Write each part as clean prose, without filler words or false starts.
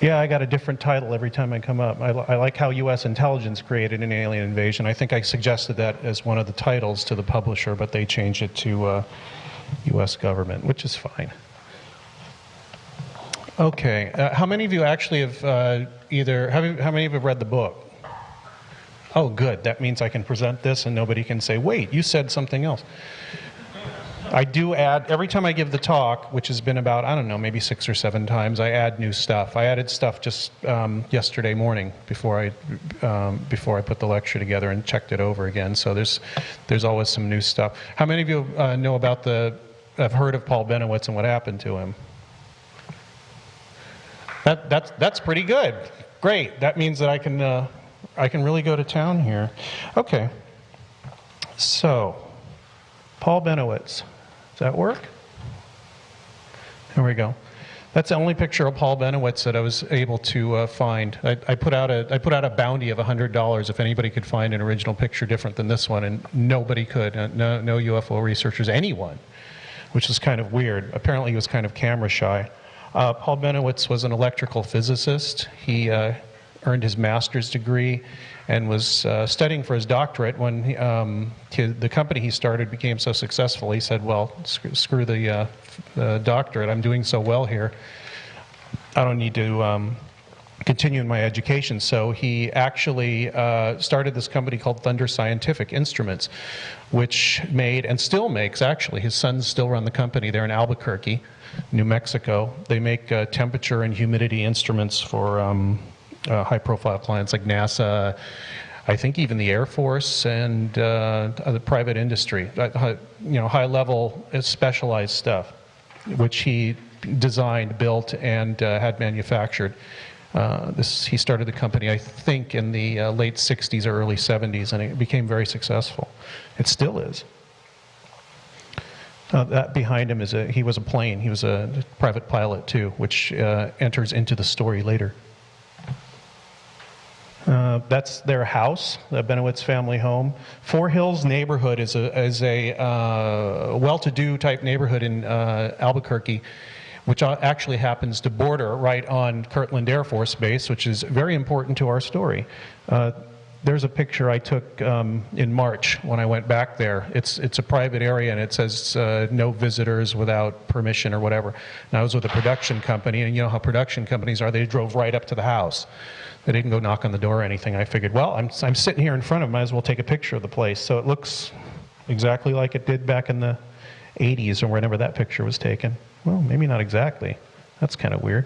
Yeah, I got a different title every time I come up. I like how U.S. intelligence created an alien invasion. I think I suggested that as one of the titles to the publisher, but they changed it to U.S. government, which is fine. Okay, how many of you actually have how many of you have read the book? Oh, good. That means I can present this and nobody can say, wait, you said something else. I do add, every time I give the talk, which has been about, I don't know, maybe 6 or 7 times, I add new stuff. I added stuff just yesterday morning before I put the lecture together and checked it over again. So there's always some new stuff. How many of you know about have heard of Paul Bennewitz and what happened to him? That's pretty good. Great. That means that I can really go to town here. Okay. So, Paul Bennewitz. Does that work? There we go. That's the only picture of Paul Bennewitz that I was able to find. I put out a bounty of $100 if anybody could find an original picture different than this one, and nobody could. No UFO researchers, anyone, which is kind of weird. Apparently, he was kind of camera shy. Paul Bennewitz was an electrical physicist. He earned his master's degree and was studying for his doctorate when the company he started became so successful. He said, well, screw the doctorate. I'm doing so well here. I don't need to continue in my education. So he actually started this company called Thunder Scientific Instruments, which made, and still makes actually, his sons still run the company. They're in Albuquerque, New Mexico. They make temperature and humidity instruments for high-profile clients like NASA, I think even the Air Force and the private industry. High-level, specialized stuff, which he designed, built, and had manufactured. He started the company, I think, in the late 60s or early 70s, and it became very successful. It still is. That behind him he was a plane. He was a private pilot too, which enters into the story later. That's their house, the Bennewitz family home. Four Hills neighborhood is a well-to-do type neighborhood in Albuquerque, which actually happens to border right on Kirtland Air Force Base, which is very important to our story. There's a picture I took in March when I went back there. It's a private area, and it says no visitors without permission or whatever. And I was with a production company, and you know how production companies are. They drove right up to the house. They didn't go knock on the door or anything. I figured, well, I'm sitting here in front of them, might as well take a picture of the place. So it looks exactly like it did back in the 80s or whenever that picture was taken. Well, maybe not exactly. That's kind of weird.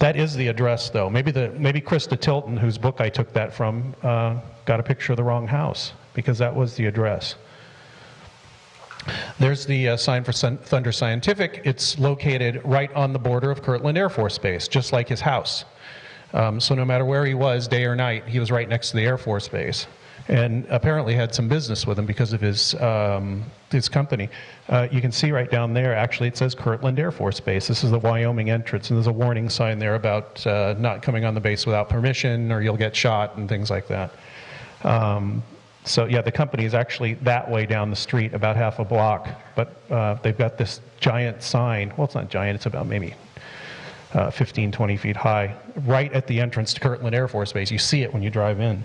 That is the address, though. Maybe Krista Tilton, whose book I took that from, got a picture of the wrong house, because that was the address. There's the sign for Thunder Scientific. It's located right on the border of Kirtland Air Force Base, just like his house. So no matter where he was, day or night, he was right next to the Air Force Base. And apparently had some business with him because of his company. You can see right down there, actually, it says Kirtland Air Force Base. This is the Wyoming entrance, and there's a warning sign there about not coming on the base without permission, or you'll get shot, and things like that. So yeah, the company is actually that way down the street, about half a block, but they've got this giant sign. Well, it's not giant, it's about maybe 15, 20 feet high, right at the entrance to Kirtland Air Force Base. You see it when you drive in.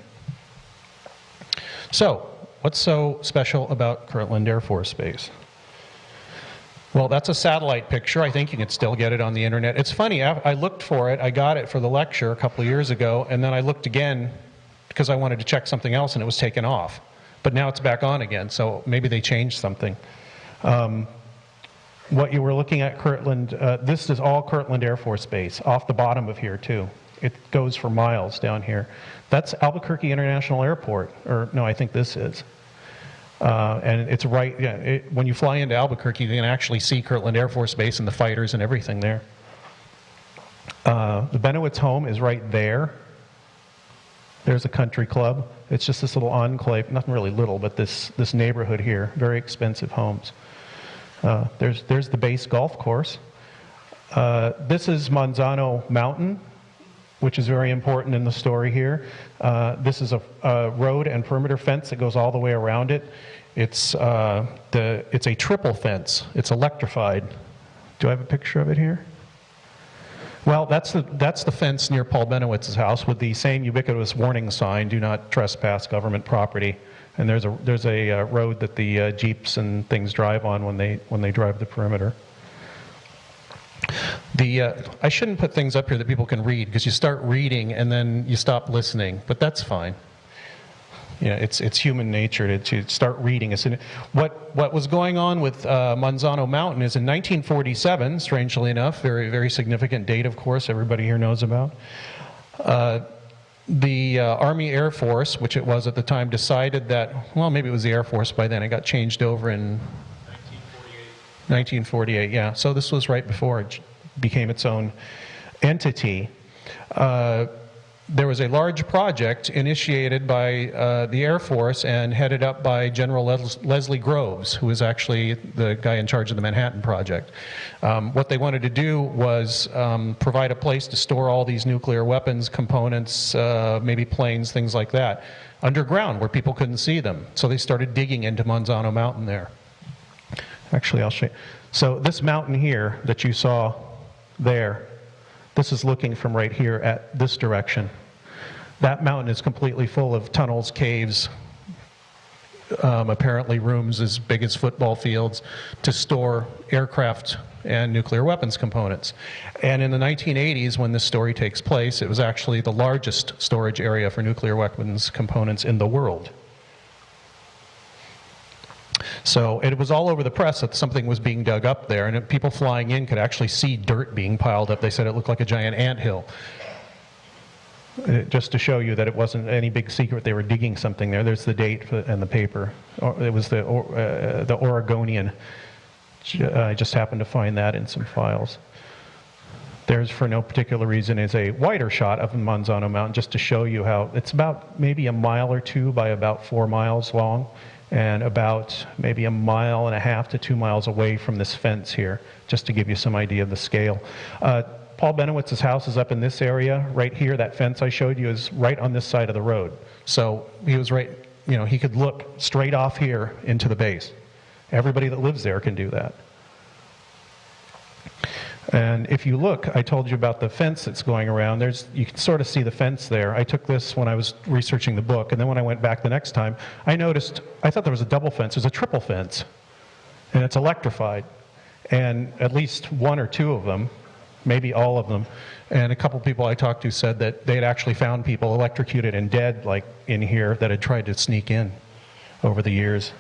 So, what's so special about Kirtland Air Force Base? Well, that's a satellite picture. I think you can still get it on the internet. It's funny, I looked for it. I got it for the lecture a couple of years ago, and then I looked again because I wanted to check something else, and it was taken off. But now it's back on again, so maybe they changed something. What you were looking at, Kirtland, this is all Kirtland Air Force Base, off the bottom of here, too. It goes for miles down here. That's Albuquerque International Airport, or no, I think this is. And it's right, yeah, when you fly into Albuquerque, you can actually see Kirtland Air Force Base and the fighters and everything there. The Bennewitz home is right there. There's a country club. It's just this little enclave, nothing really little, but this neighborhood here, very expensive homes. There's the base golf course. This is Manzano Mountain, which is very important in the story here. This is a road and perimeter fence that goes all the way around it. It's a triple fence. It's electrified. Do I have a picture of it here? Well, that's the fence near Paul Bennewitz's house with the same ubiquitous warning sign, "Do not trespass government property." And there's a road that the Jeeps and things drive on when they drive the perimeter. I shouldn't put things up here that people can read, because you start reading and then you stop listening, but that's fine. You know, it's human nature to start reading. What was going on with Manzano Mountain is in 1947, strangely enough, very, very significant date, of course, everybody here knows about. The Army Air Force, which it was at the time, decided that, well, maybe it was the Air Force by then, it got changed over in 1948, yeah. So this was right before it became its own entity. There was a large project initiated by the Air Force and headed up by General Leslie Groves, who was actually the guy in charge of the Manhattan Project. What they wanted to do was provide a place to store all these nuclear weapons components, maybe planes, things like that, underground where people couldn't see them. So they started digging into Manzano Mountain there. Actually, I'll show you. So this mountain here that you saw there, this is looking from right here at this direction. That mountain is completely full of tunnels, caves, apparently rooms as big as football fields to store aircraft and nuclear weapons components. And in the 1980s, when this story takes place, it was actually the largest storage area for nuclear weapons components in the world. So it was all over the press that something was being dug up there, and people flying in could actually see dirt being piled up. They said it looked like a giant anthill. Just to show you that it wasn't any big secret they were digging something there. There's the date and the paper. It was the Oregonian. I just happened to find that in some files. There's, for no particular reason, is a wider shot of Manzano Mountain, just to show you how it's about maybe a mile or two by about 4 miles long, and about maybe 1.5 miles to 2 miles away from this fence here, just to give you some idea of the scale. Paul Bennewitz's house is up in this area right here. That fence I showed you is right on this side of the road. So he was right, you know, he could look straight off here into the base. Everybody that lives there can do that. And if you look, I told you about the fence that's going around. You can sort of see the fence there. I took this when I was researching the book, and then when I went back the next time, I thought there was a double fence. There's a triple fence, and it's electrified. And at least one or two of them, maybe all of them, and a couple people I talked to said that they had actually found people electrocuted and dead, like in here, that had tried to sneak in over the years.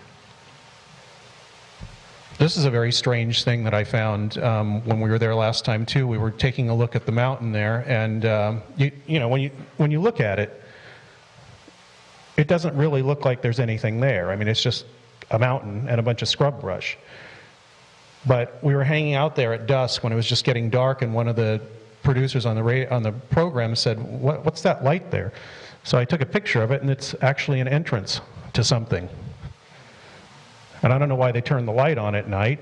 This is a very strange thing that I found when we were there last time too. We were taking a look at the mountain there, and you know, when you look at it, it doesn't really look like there's anything there. I mean, it's just a mountain and a bunch of scrub brush. But we were hanging out there at dusk when it was just getting dark, and one of the producers on the program said, "What's that light there?" So I took a picture of it, and it's actually an entrance to something. And I don't know why they turn the light on at night.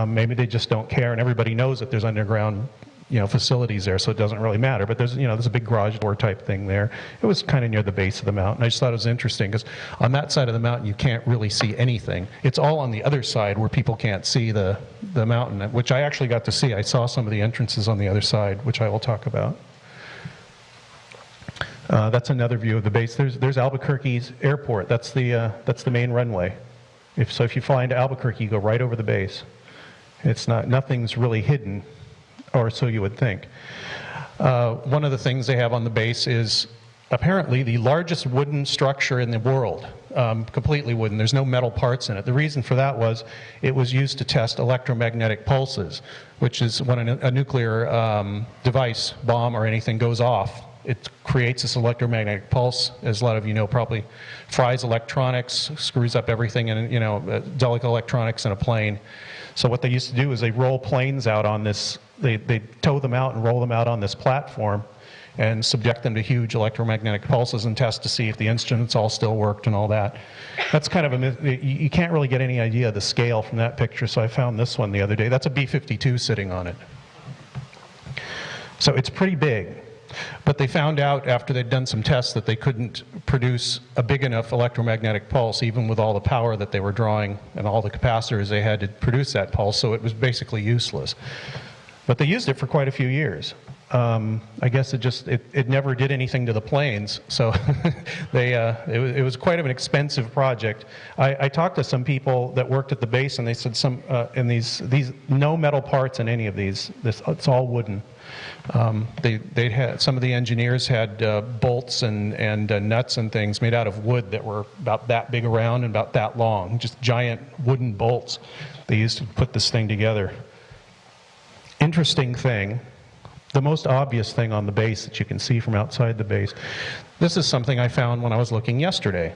Maybe they just don't care, and everybody knows that there's underground, you know, facilities there, so it doesn't really matter. But there's a big garage door type thing there. It was kind of near the base of the mountain. I just thought it was interesting because on that side of the mountain you can't really see anything. It's all on the other side where people can't see the mountain, which I actually got to see. I saw some of the entrances on the other side, which I will talk about. That's another view of the base. There's Albuquerque's airport. That's the main runway. If you fly into Albuquerque, you go right over the base. Nothing's really hidden, or so you would think. One of the things they have on the base is apparently the largest wooden structure in the world, completely wooden. There's no metal parts in it. The reason for that was it was used to test electromagnetic pulses, which is when a nuclear device, bomb or anything goes off, it creates this electromagnetic pulse, as a lot of you know, probably fries electronics, screws up everything, and delicate electronics in a plane. So what they used to do is they roll planes out on this, they tow them out and roll them out on this platform and subject them to huge electromagnetic pulses and test to see if the instruments all still worked and all that. That's kind of you can't really get any idea of the scale from that picture, so I found this one the other day. That's a B-52 sitting on it. So it's pretty big. But they found out after they'd done some tests that they couldn't produce a big enough electromagnetic pulse, even with all the power that they were drawing and all the capacitors they had to produce that pulse, so it was basically useless. But they used it for quite a few years. I guess it never did anything to the planes, so it was quite of an expensive project. I talked to some people that worked at the base, and they said in these no metal parts in any of these. It's all wooden. They had, some of the engineers had bolts and nuts and things made out of wood that were about that big around and about that long, just giant wooden bolts they used to put this thing together. Interesting thing. The most obvious thing on the base that you can see from outside the base, this is something I found when I was looking yesterday.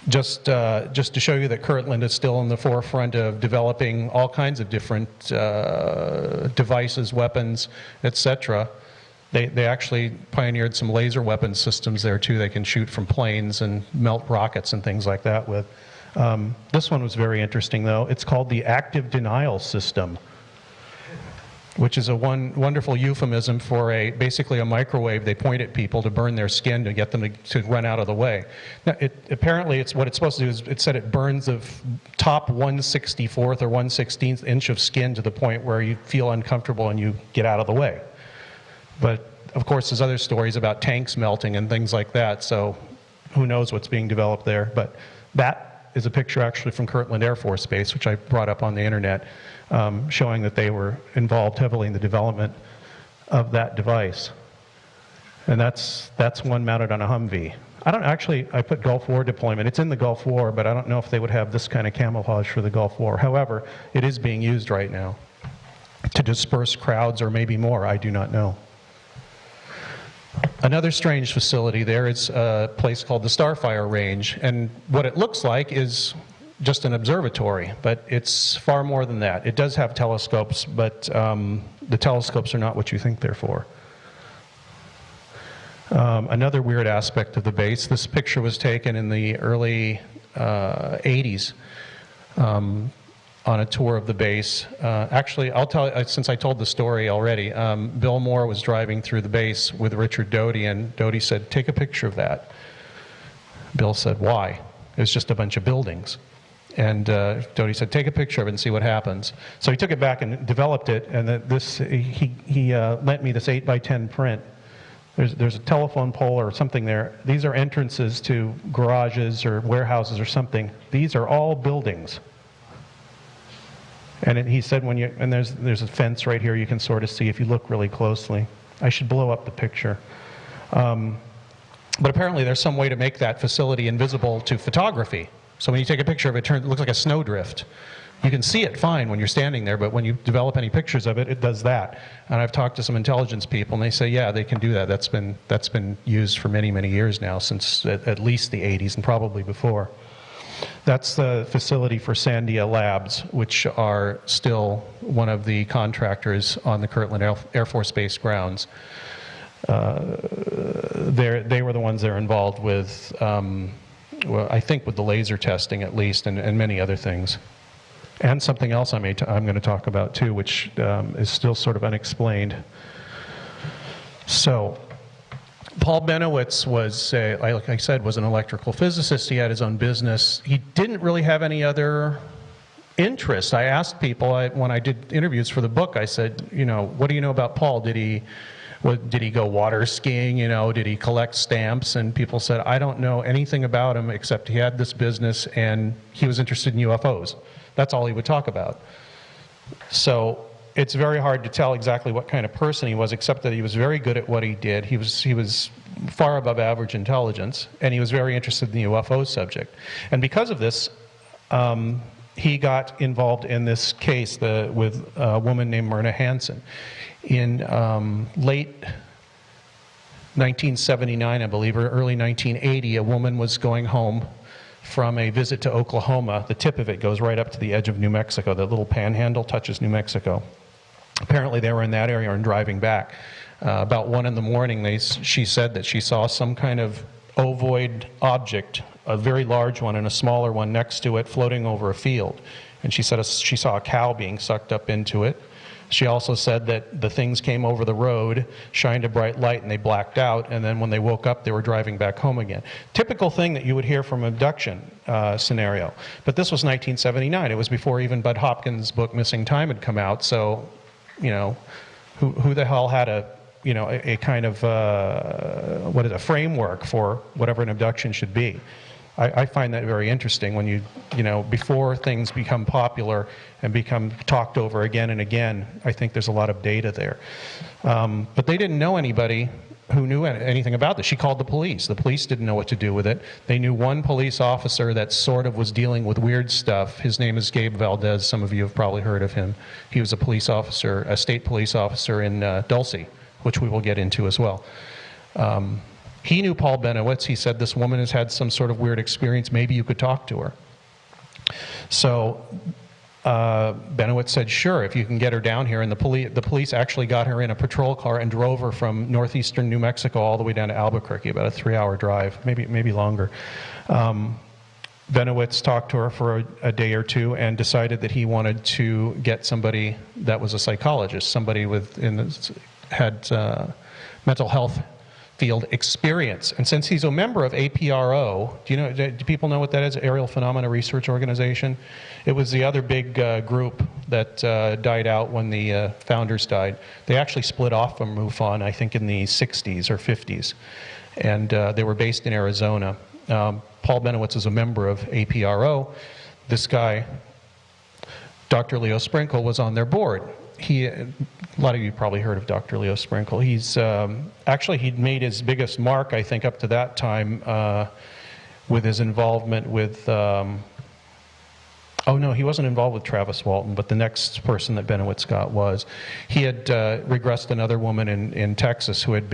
Just to show you that Kirtland is still in the forefront of developing all kinds of different devices, weapons, etc. They actually pioneered some laser weapon systems there too. They can shoot from planes and melt rockets and things like that with. This one was very interesting though. It's called the active denial system, which is a wonderful euphemism for basically a microwave they point at people to burn their skin to get them to run out of the way. Now, apparently, what it's supposed to do is, it said it burns the top 1/64 or 1/16 inch of skin to the point where you feel uncomfortable and you get out of the way. But, of course, there's other stories about tanks melting and things like that, so who knows what's being developed there. But that is a picture actually from Kirtland Air Force Base, which I brought up on the internet, showing that they were involved heavily in the development of that device. And that's one mounted on a Humvee. I put Gulf War deployment. It's in the Gulf War, but I don't know if they would have this kind of camouflage for the Gulf War. However, it is being used right now to disperse crowds or maybe more. I do not know. Another strange facility there is a place called the Starfire Range, and what it looks like is just an observatory, but it's far more than that. It does have telescopes, but the telescopes are not what you think they're for. Another weird aspect of the base, this picture was taken in the early 80s on a tour of the base. Actually, I'll tell you, since I told the story already, Bill Moore was driving through the base with Richard Doty, and Doty said, "Take a picture of that." Bill said, "Why?" It was just a bunch of buildings. And Doty said, "Take a picture of it and see what happens." So he took it back and developed it, and he lent me this 8x10 print. There's a telephone pole or something there. These are entrances to garages or warehouses or something. These are all buildings. And he said, there's a fence right here you can sort of see if you look really closely. I should blow up the picture. But apparently there's some way to make that facility invisible to photography. So when you take a picture of it, it looks like a snowdrift. You can see it fine when you're standing there, but when you develop any pictures of it, it does that. And I've talked to some intelligence people, and they say, yeah, they can do that. That's been used for many, many years now, since at least the 80s and probably before. That's the facility for Sandia Labs, which are still one of the contractors on the Kirtland Air Force Base grounds. They were the ones that are involved with, well, I think with the laser testing at least, and many other things. And something else I'm going to talk about too, which is still sort of unexplained. So, Paul Bennewitz was, like I said, was an electrical physicist. He had his own business. He didn't really have any other interest. I asked people, when I did interviews for the book, I said, what do you know about Paul? Did he go water skiing? Did he collect stamps? And people said, I don't know anything about him except he had this business and he was interested in UFOs. That's all he would talk about. So it's very hard to tell exactly what kind of person he was, except that he was very good at what he did. He was far above average intelligence, and he was very interested in the UFO subject. And because of this, he got involved in this case with a woman named Myrna Hansen. In late 1979, I believe, or early 1980, a woman was going home from a visit to Oklahoma. The tip of it goes right up to the edge of New Mexico. The little panhandle touches New Mexico. Apparently they were in that area and driving back. About 1 in the morning, she said that she saw some kind of ovoid object, a very large one and a smaller one next to it, floating over a field. And she said she saw a cow being sucked up into it. She also said that the things came over the road, shined a bright light, and they blacked out, and then when they woke up, they were driving back home again. Typical thing that you would hear from an abduction scenario. But this was 1979. It was before even Bud Hopkins' book Missing Time had come out, so, Who the hell had a kind of a framework for whatever an abduction should be? I find that very interesting when before things become popular and become talked over again and again. I think there's a lot of data there. But they didn't know anybody who knew anything about this. She called the police. The police didn't know what to do with it. They knew one police officer that sort of was dealing with weird stuff. His name is Gabe Valdez. Some of you have probably heard of him. He was a police officer, a state police officer in Dulce, which we will get into as well. He knew Paul Bennewitz. He said, this woman has had some sort of weird experience. Maybe you could talk to her. So Bennewitz said, sure, if you can get her down here. And the police actually got her in a patrol car and drove her from northeastern New Mexico all the way down to Albuquerque, about a 3-hour drive, maybe longer. Bennewitz talked to her for a day or two and decided that he wanted to get somebody that was a psychologist, somebody had mental health field experience. And since he's a member of APRO, do people know what that is? Aerial Phenomena Research Organization. It was the other big group that died out when the founders died. They actually split off from MUFON, I think in the 60s or 50s. And they were based in Arizona. Paul Bennewitz is a member of APRO. This guy, Dr. Leo Sprinkle, was on their board. A lot of you probably heard of Dr. Leo Sprinkle. He's actually, he'd made his biggest mark, I think, up to that time with his involvement with, oh no, he wasn't involved with Travis Walton, but the next person that Bennewitz got was. He had regressed another woman in Texas who had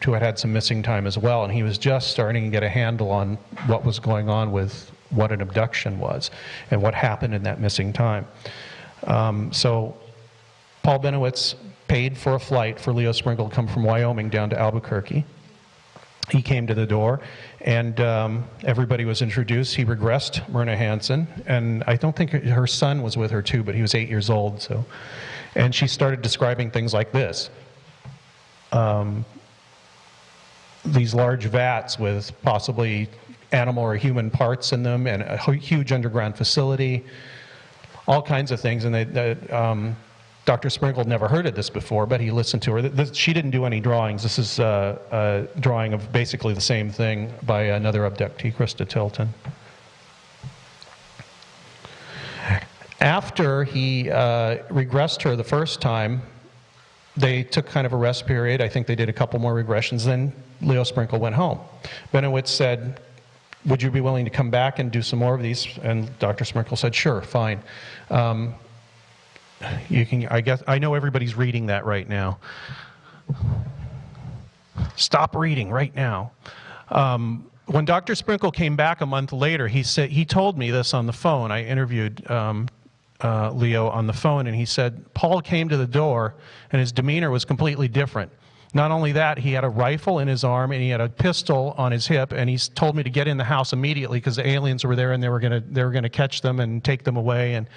had some missing time as well, and he was just starting to get a handle on what was going on with what an abduction was and what happened in that missing time. So Paul Bennewitz paid for a flight for Leo Sprinkle to come from Wyoming down to Albuquerque. He came to the door, and everybody was introduced. He regressed Myrna Hansen, and I don't think her son was with her too, but he was 8 years old. So, and she started describing things like this. These large vats with possibly animal or human parts in them, and a huge underground facility, all kinds of things. And Dr. Sprinkle never heard of this before, but he listened to her. She didn't do any drawings. This is a drawing of basically the same thing by another abductee, Krista Tilton. After he regressed her the first time, they took kind of a rest period. I think they did a couple more regressions. Then Leo Sprinkle went home. Bennewitz said, would you be willing to come back and do some more of these? And Dr. Sprinkle said, sure, fine. I know everybody's reading that right now. Stop reading right now. When Dr. Sprinkle came back a month later, he told me this on the phone. I interviewed Leo on the phone, and he said, Paul came to the door, and his demeanor was completely different. Not only that, he had a rifle in his arm, and he had a pistol on his hip, and he told me to get in the house immediately because the aliens were there, and they were going to catch them and take them away. And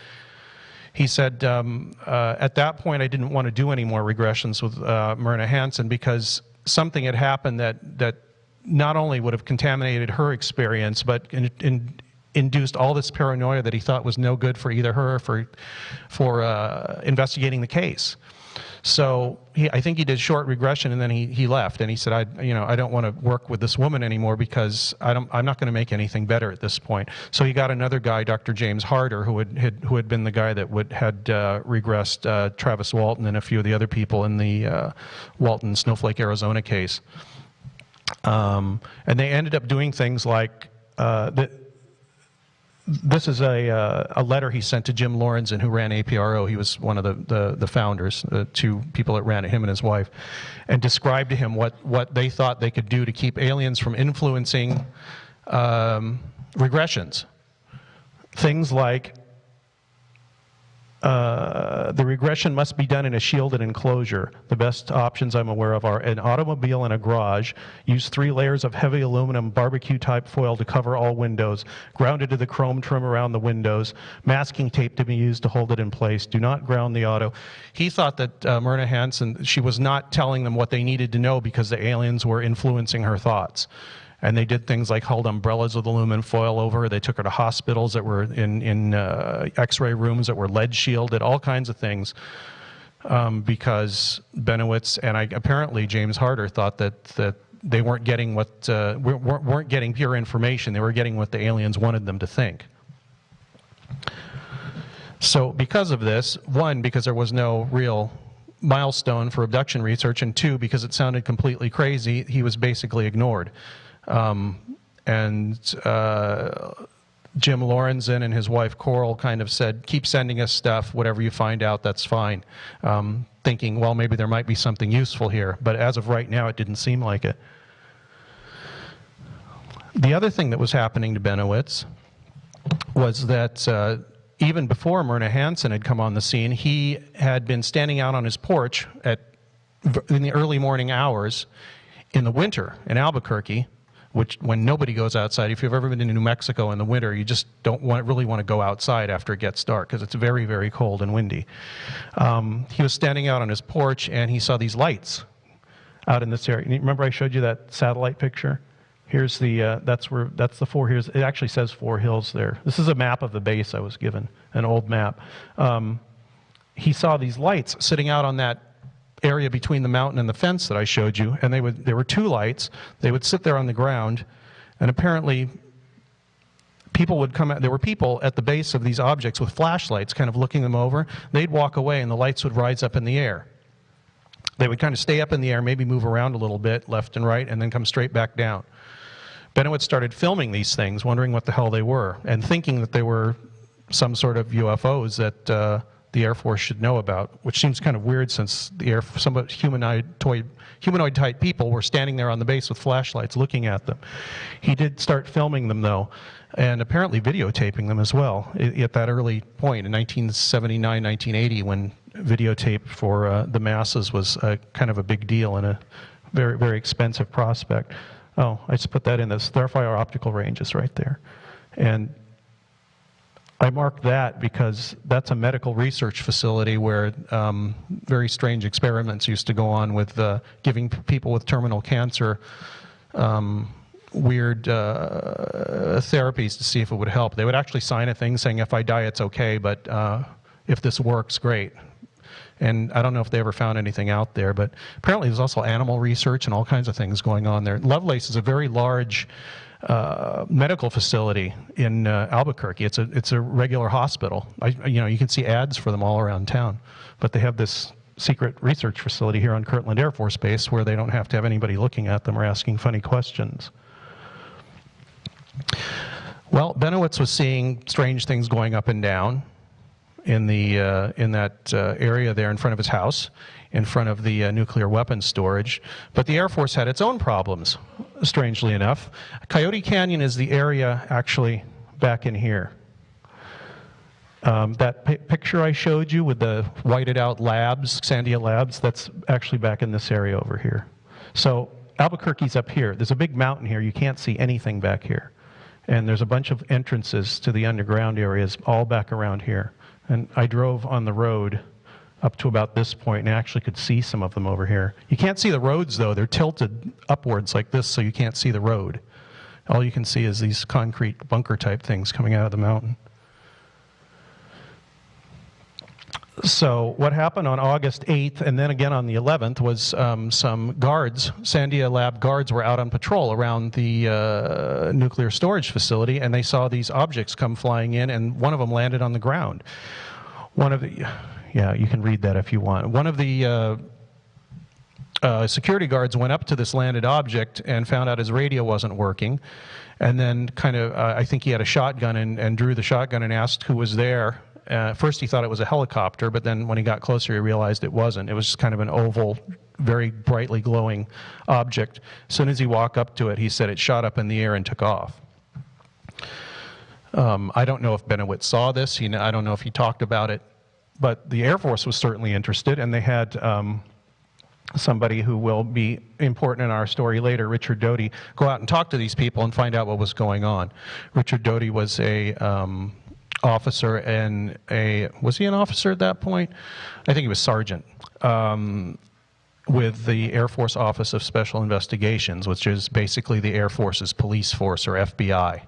he said, at that point, I didn't want to do any more regressions with Myrna Hansen because something had happened that not only would have contaminated her experience, but induced all this paranoia that he thought was no good for either her or for investigating the case. So I think he did short regression, and then he left, and he said, I don't want to work with this woman anymore because I'm not going to make anything better at this point. So he got another guy, Dr. James Harder, who had been the guy that had regressed Travis Walton and a few of the other people in the Walton Snowflake, Arizona case. And they ended up doing things like this is a letter he sent to Jim Lorenzen, who ran APRO. He was one of the founders, two people that ran it, him and his wife, and described to him what they thought they could do to keep aliens from influencing regressions. Things like the regression must be done in a shielded enclosure. The best options I'm aware of are an automobile and a garage. Use 3 layers of heavy aluminum barbecue-type foil to cover all windows. Grounded to the chrome trim around the windows. Masking tape to be used to hold it in place. Do not ground the auto. He thought that Myrna Hansen, she was not telling them what they needed to know because the aliens were influencing her thoughts. And they did things like hold umbrellas with aluminum foil over her. They took her to hospitals that were in X-ray rooms that were lead shielded, all kinds of things. because Bennewitz and apparently James Harder thought that they weren't getting weren't getting pure information. They were getting what the aliens wanted them to think. So because of this, one, because there was no real milestone for abduction research, and two, because it sounded completely crazy, he was basically ignored. Jim Lorenzen and his wife Coral kind of said, keep sending us stuff, whatever you find out, that's fine. Thinking, well, maybe there might be something useful here. But as of right now, it didn't seem like it. The other thing that was happening to Bennewitz was that even before Myrna Hansen had come on the scene, he had been standing out on his porch in the early morning hours in the winter in Albuquerque, which when nobody goes outside. If you've ever been to New Mexico in the winter, you just don't really want to go outside after it gets dark because it's very, very cold and windy. He was standing out on his porch and he saw these lights out in this area. Remember I showed you that satellite picture? Here's the, that's the Four Hills. It actually says Four Hills there. This is a map of the base I was given, an old map. He saw these lights sitting out on that area between the mountain and the fence that I showed you, and there were two lights. They would sit there on the ground, and apparently people would come out. There were people at the base of these objects with flashlights kind of looking them over. They'd walk away, and the lights would rise up in the air. They would kind of stay up in the air, maybe move around a little bit, left and right, and then come straight back down. Bennewitz started filming these things, wondering what the hell they were, and thinking that they were some sort of UFOs that the Air Force should know about, which seems kind of weird since some humanoid-type people were standing there on the base with flashlights looking at them. He did start filming them, though, and apparently videotaping them as well at that early point in 1979, 1980, when videotape for the masses was kind of a big deal and a very, very expensive prospect. Oh, I just put that in. The Starfire optical range is right there. And I marked that because that's a medical research facility where very strange experiments used to go on with giving people with terminal cancer weird therapies to see if it would help. They would actually sign a thing saying, if I die, it's okay, but if this works, great. And I don't know if they ever found anything out there, but apparently there's also animal research and all kinds of things going on there. Lovelace is a very large medical facility in Albuquerque. It's a regular hospital. You can see ads for them all around town. But they have this secret research facility here on Kirtland Air Force Base where they don't have to have anybody looking at them or asking funny questions. Well, Bennewitz was seeing strange things going up and down in that area there in front of his house, in front of the nuclear weapons storage. But the Air Force had its own problems, strangely enough. Coyote Canyon is the area actually back in here. That picture I showed you with the whited out labs, Sandia Labs, that's actually back in this area over here. So Albuquerque's up here. There's a big mountain here. You can't see anything back here. And there's a bunch of entrances to the underground areas all back around here. And I drove on the road up to about this point and actually could see some of them over here. You can't see the roads, though. They're tilted upwards like this, so you can't see the road. All you can see is these concrete bunker-type things coming out of the mountain. So what happened on August 8th and then again on the 11th was some guards, Sandia Lab guards, were out on patrol around the nuclear storage facility, and they saw these objects come flying in, and one of them landed on the ground. Yeah, you can read that if you want. One of the security guards went up to this landed object and found out his radio wasn't working, and then kind of, I think he had a shotgun and drew the shotgun and asked who was there. First he thought it was a helicopter, but then when he got closer he realized it wasn't. It was just kind of an oval, very brightly glowing object. As soon as he walked up to it, he said it shot up in the air and took off. I don't know if Bennewitz saw this. I don't know if he talked about it, but the Air Force was certainly interested, and they had somebody who will be important in our story later, Richard Doty, go out and talk to these people and find out what was going on. Richard Doty was a officer and was he an officer at that point? I think he was sergeant with the Air Force Office of Special Investigations, which is basically the Air Force's police force, or FBI.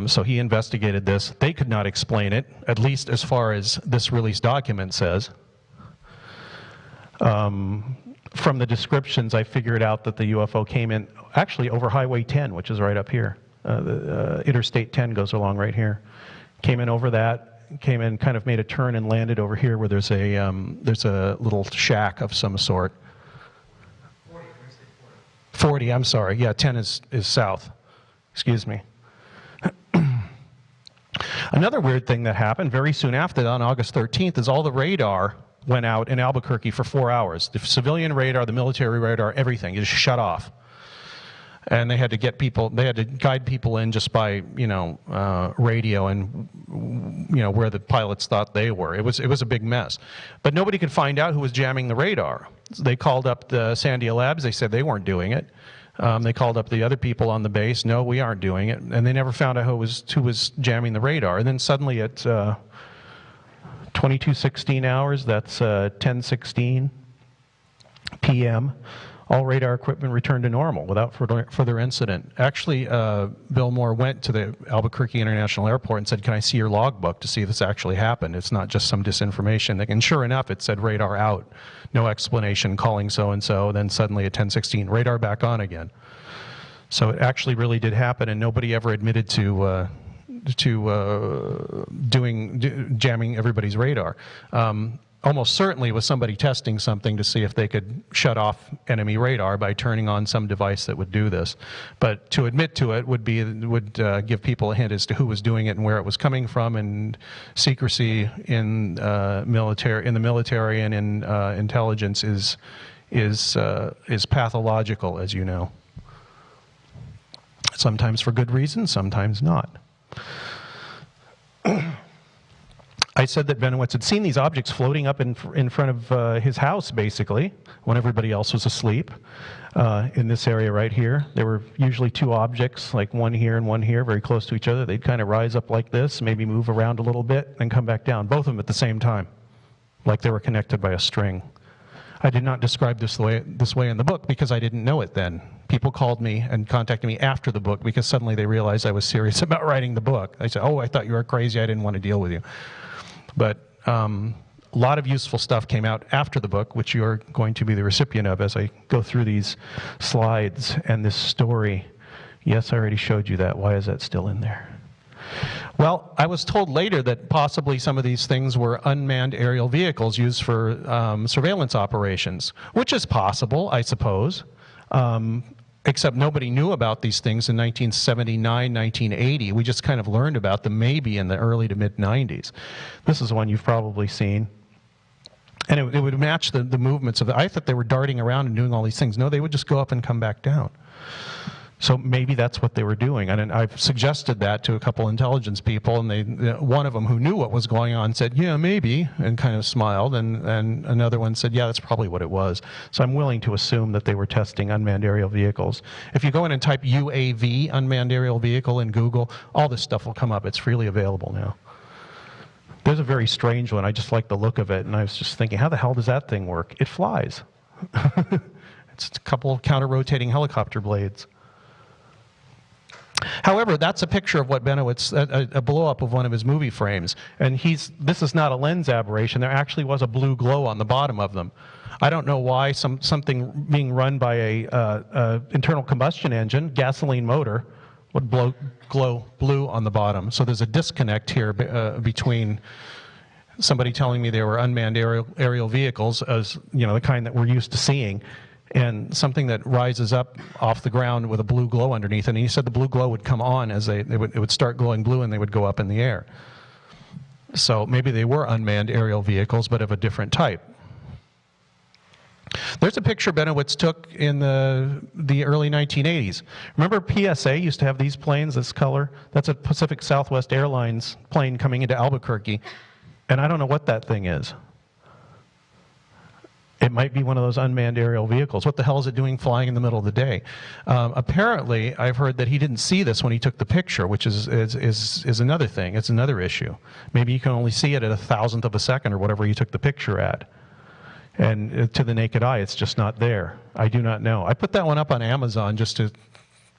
So he investigated this. They could not explain it, at least as far as this release document says. From the descriptions, I figured out that the UFO came in actually over Highway 10, which is right up here. Interstate 10 goes along right here. Came in over that, came in, kind of made a turn and landed over here where there's a little shack of some sort. 40, I'm sorry. Yeah, 10 is south. Excuse me. Another weird thing that happened very soon after that, on August 13th, is all the radar went out in Albuquerque for 4 hours. The civilian radar, the military radar, everything, it just shut off. And they had to get people, they had to guide people in just by, radio and, where the pilots thought they were. It was a big mess. But nobody could find out who was jamming the radar. So they called up the Sandia Labs. They said they weren't doing it. They called up the other people on the base. No, we aren't doing it. And they never found out who was jamming the radar. And then suddenly at 22:16 hours, that's 10:16 p.m., all radar equipment returned to normal without further incident. Actually, Bill Moore went to the Albuquerque International Airport and said, "Can I see your logbook to see if this actually happened? It's not just some disinformation." And sure enough, it said radar out. No explanation, calling so-and-so, then suddenly at 10:16, radar back on again. So it actually really did happen, and nobody ever admitted to jamming everybody's radar. Almost certainly was somebody testing something to see if they could shut off enemy radar by turning on some device that would do this. But to admit to it would give people a hint as to who was doing it and where it was coming from, and secrecy in the military and in intelligence is pathological, as you know. Sometimes for good reasons, sometimes not. I said that Bennewitz had seen these objects floating up in front of his house, basically, when everybody else was asleep. In this area right here, there were usually two objects, like one here and one here, very close to each other. They'd kind of rise up like this, maybe move around a little bit, and come back down, both of them at the same time, like they were connected by a string. I did not describe this way in the book because I didn't know it then. People called me and contacted me after the book because suddenly they realized I was serious about writing the book. I said, "Oh, I thought you were crazy. I didn't want to deal with you." But a lot of useful stuff came out after the book, which you're going to be the recipient of as I go through these slides and this story. Yes, I already showed you that. Why is that still in there? Well, I was told later that possibly some of these things were unmanned aerial vehicles used for surveillance operations, which is possible, I suppose. Except nobody knew about these things in 1979, 1980. We just kind of learned about them maybe in the early to mid-90s. This is one you've probably seen. And it would match the movements of it. I thought they were darting around and doing all these things. No, they would just go up and come back down. So maybe that's what they were doing. And I've suggested that to a couple intelligence people, and one of them who knew what was going on said, "Yeah, maybe," and kind of smiled, and another one said, "Yeah, that's probably what it was." So I'm willing to assume that they were testing unmanned aerial vehicles. If you go in and type UAV, unmanned aerial vehicle, in Google, all this stuff will come up. It's freely available now. There's a very strange one. I just like the look of it, and I was just thinking, how the hell does that thing work? It flies. It's a couple of counter-rotating helicopter blades. However, that's a picture of what Bennewitz, a blow-up of one of his movie frames. And this is not a lens aberration. There actually was a blue glow on the bottom of them. I don't know why something being run by a internal combustion engine, gasoline motor, would glow blue on the bottom. So there's a disconnect here between somebody telling me they were unmanned aerial vehicles, as the kind that we're used to seeing, and something that rises up off the ground with a blue glow underneath. And he said the blue glow would come on as it would start glowing blue, and they would go up in the air. So maybe they were unmanned aerial vehicles, but of a different type. There's a picture Bennewitz took in the early 1980s. Remember PSA used to have these planes, this color? That's a Pacific Southwest Airlines plane coming into Albuquerque. And I don't know what that thing is. It might be one of those unmanned aerial vehicles. What the hell is it doing flying in the middle of the day? Apparently, I've heard that he didn't see this when he took the picture, which is another thing. It's another issue. Maybe you can only see it at 1,000th of a second or whatever you took the picture at. And to the naked eye, it's just not there. I do not know. I put that one up on Amazon just to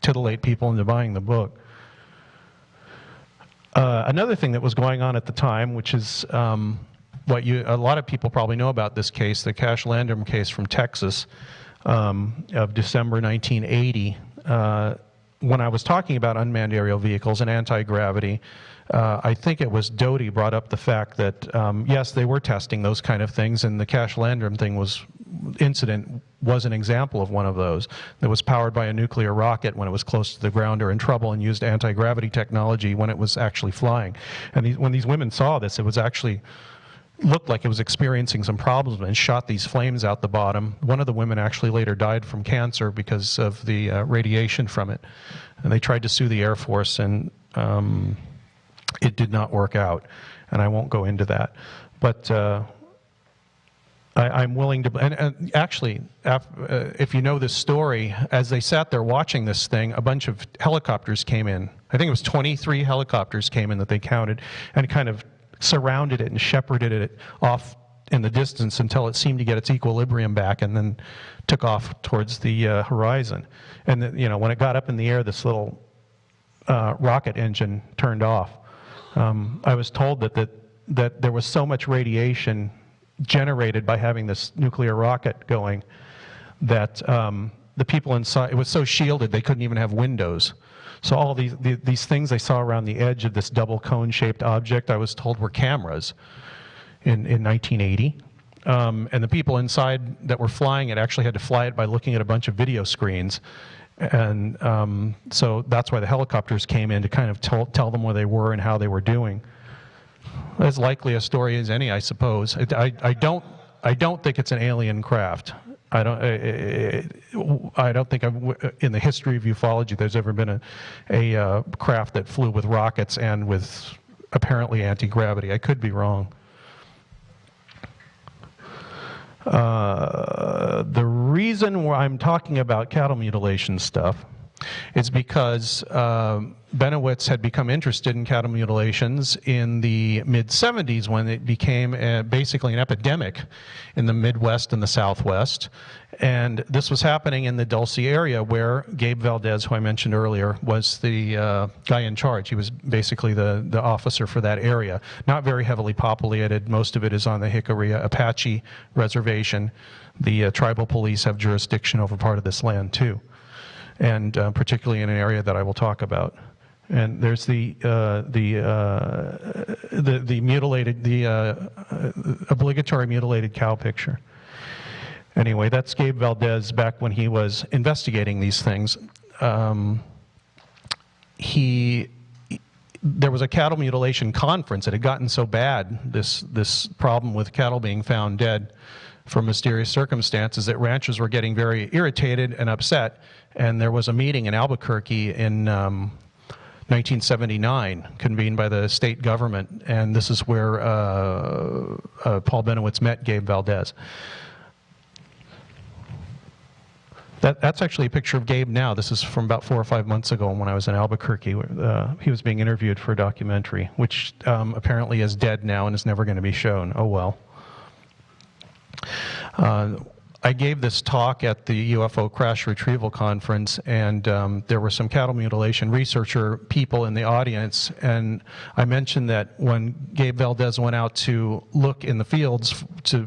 titillate people into buying the book. Another thing that was going on at the time, which is a lot of people probably know about this case, the Cash Landrum case from Texas of December 1980. When I was talking about unmanned aerial vehicles and anti-gravity, I think it was Doty brought up the fact that, yes, they were testing those kind of things, and the Cash Landrum incident was an example of one of those. That was powered by a nuclear rocket when it was close to the ground or in trouble, and used anti-gravity technology when it was actually flying. And when these women saw this, it was actually looked like it was experiencing some problems and shot these flames out the bottom. One of the women actually later died from cancer because of the radiation from it. And they tried to sue the Air Force, and it did not work out. And I won't go into that. But I'm willing to, and actually, if you know this story, as they sat there watching this thing, a bunch of helicopters came in. I think it was 23 helicopters came in that they counted, and kind of surrounded it and shepherded it off in the distance until it seemed to get its equilibrium back, and then took off towards the horizon. And when it got up in the air, this little rocket engine turned off. I was told that there was so much radiation generated by having this nuclear rocket going that the people inside, it was so shielded they couldn't even have windows. So all these things they saw around the edge of this double cone-shaped object, I was told, were cameras in 1980. And the people inside that were flying it actually had to fly it by looking at a bunch of video screens. And so that's why the helicopters came in to kind of tell them where they were and how they were doing. As likely a story as any, I suppose. I don't think it's an alien craft. I don't think in the history of ufology there's ever been a craft that flew with rockets and with apparently anti-gravity. I could be wrong. The reason why I'm talking about cattle mutilation stuff is because Bennewitz had become interested in cattle mutilations in the mid-70s when it became basically an epidemic in the Midwest and the Southwest. And this was happening in the Dulce area where Gabe Valdez, who I mentioned earlier, was the guy in charge. He was basically the officer for that area. Not very heavily populated. Most of it is on the Jicarilla Apache Reservation. The tribal police have jurisdiction over part of this land too, and particularly in an area that I will talk about. And there's the obligatory mutilated cow picture. Anyway, that's Gabe Valdez back when he was investigating these things. There was a cattle mutilation conference. It had gotten so bad, this problem with cattle being found dead for mysterious circumstances, that ranchers were getting very irritated and upset. And there was a meeting in Albuquerque in 1979, convened by the state government, and this is where Paul Bennewitz met Gabe Valdez. That's actually a picture of Gabe now. This is from about 4 or 5 months ago when I was in Albuquerque. He was being interviewed for a documentary, which apparently is dead now and is never going to be shown. Oh well. I gave this talk at the UFO Crash Retrieval Conference, and there were some cattle mutilation researcher people in the audience, and I mentioned that when Gabe Valdez went out to look in the fields to,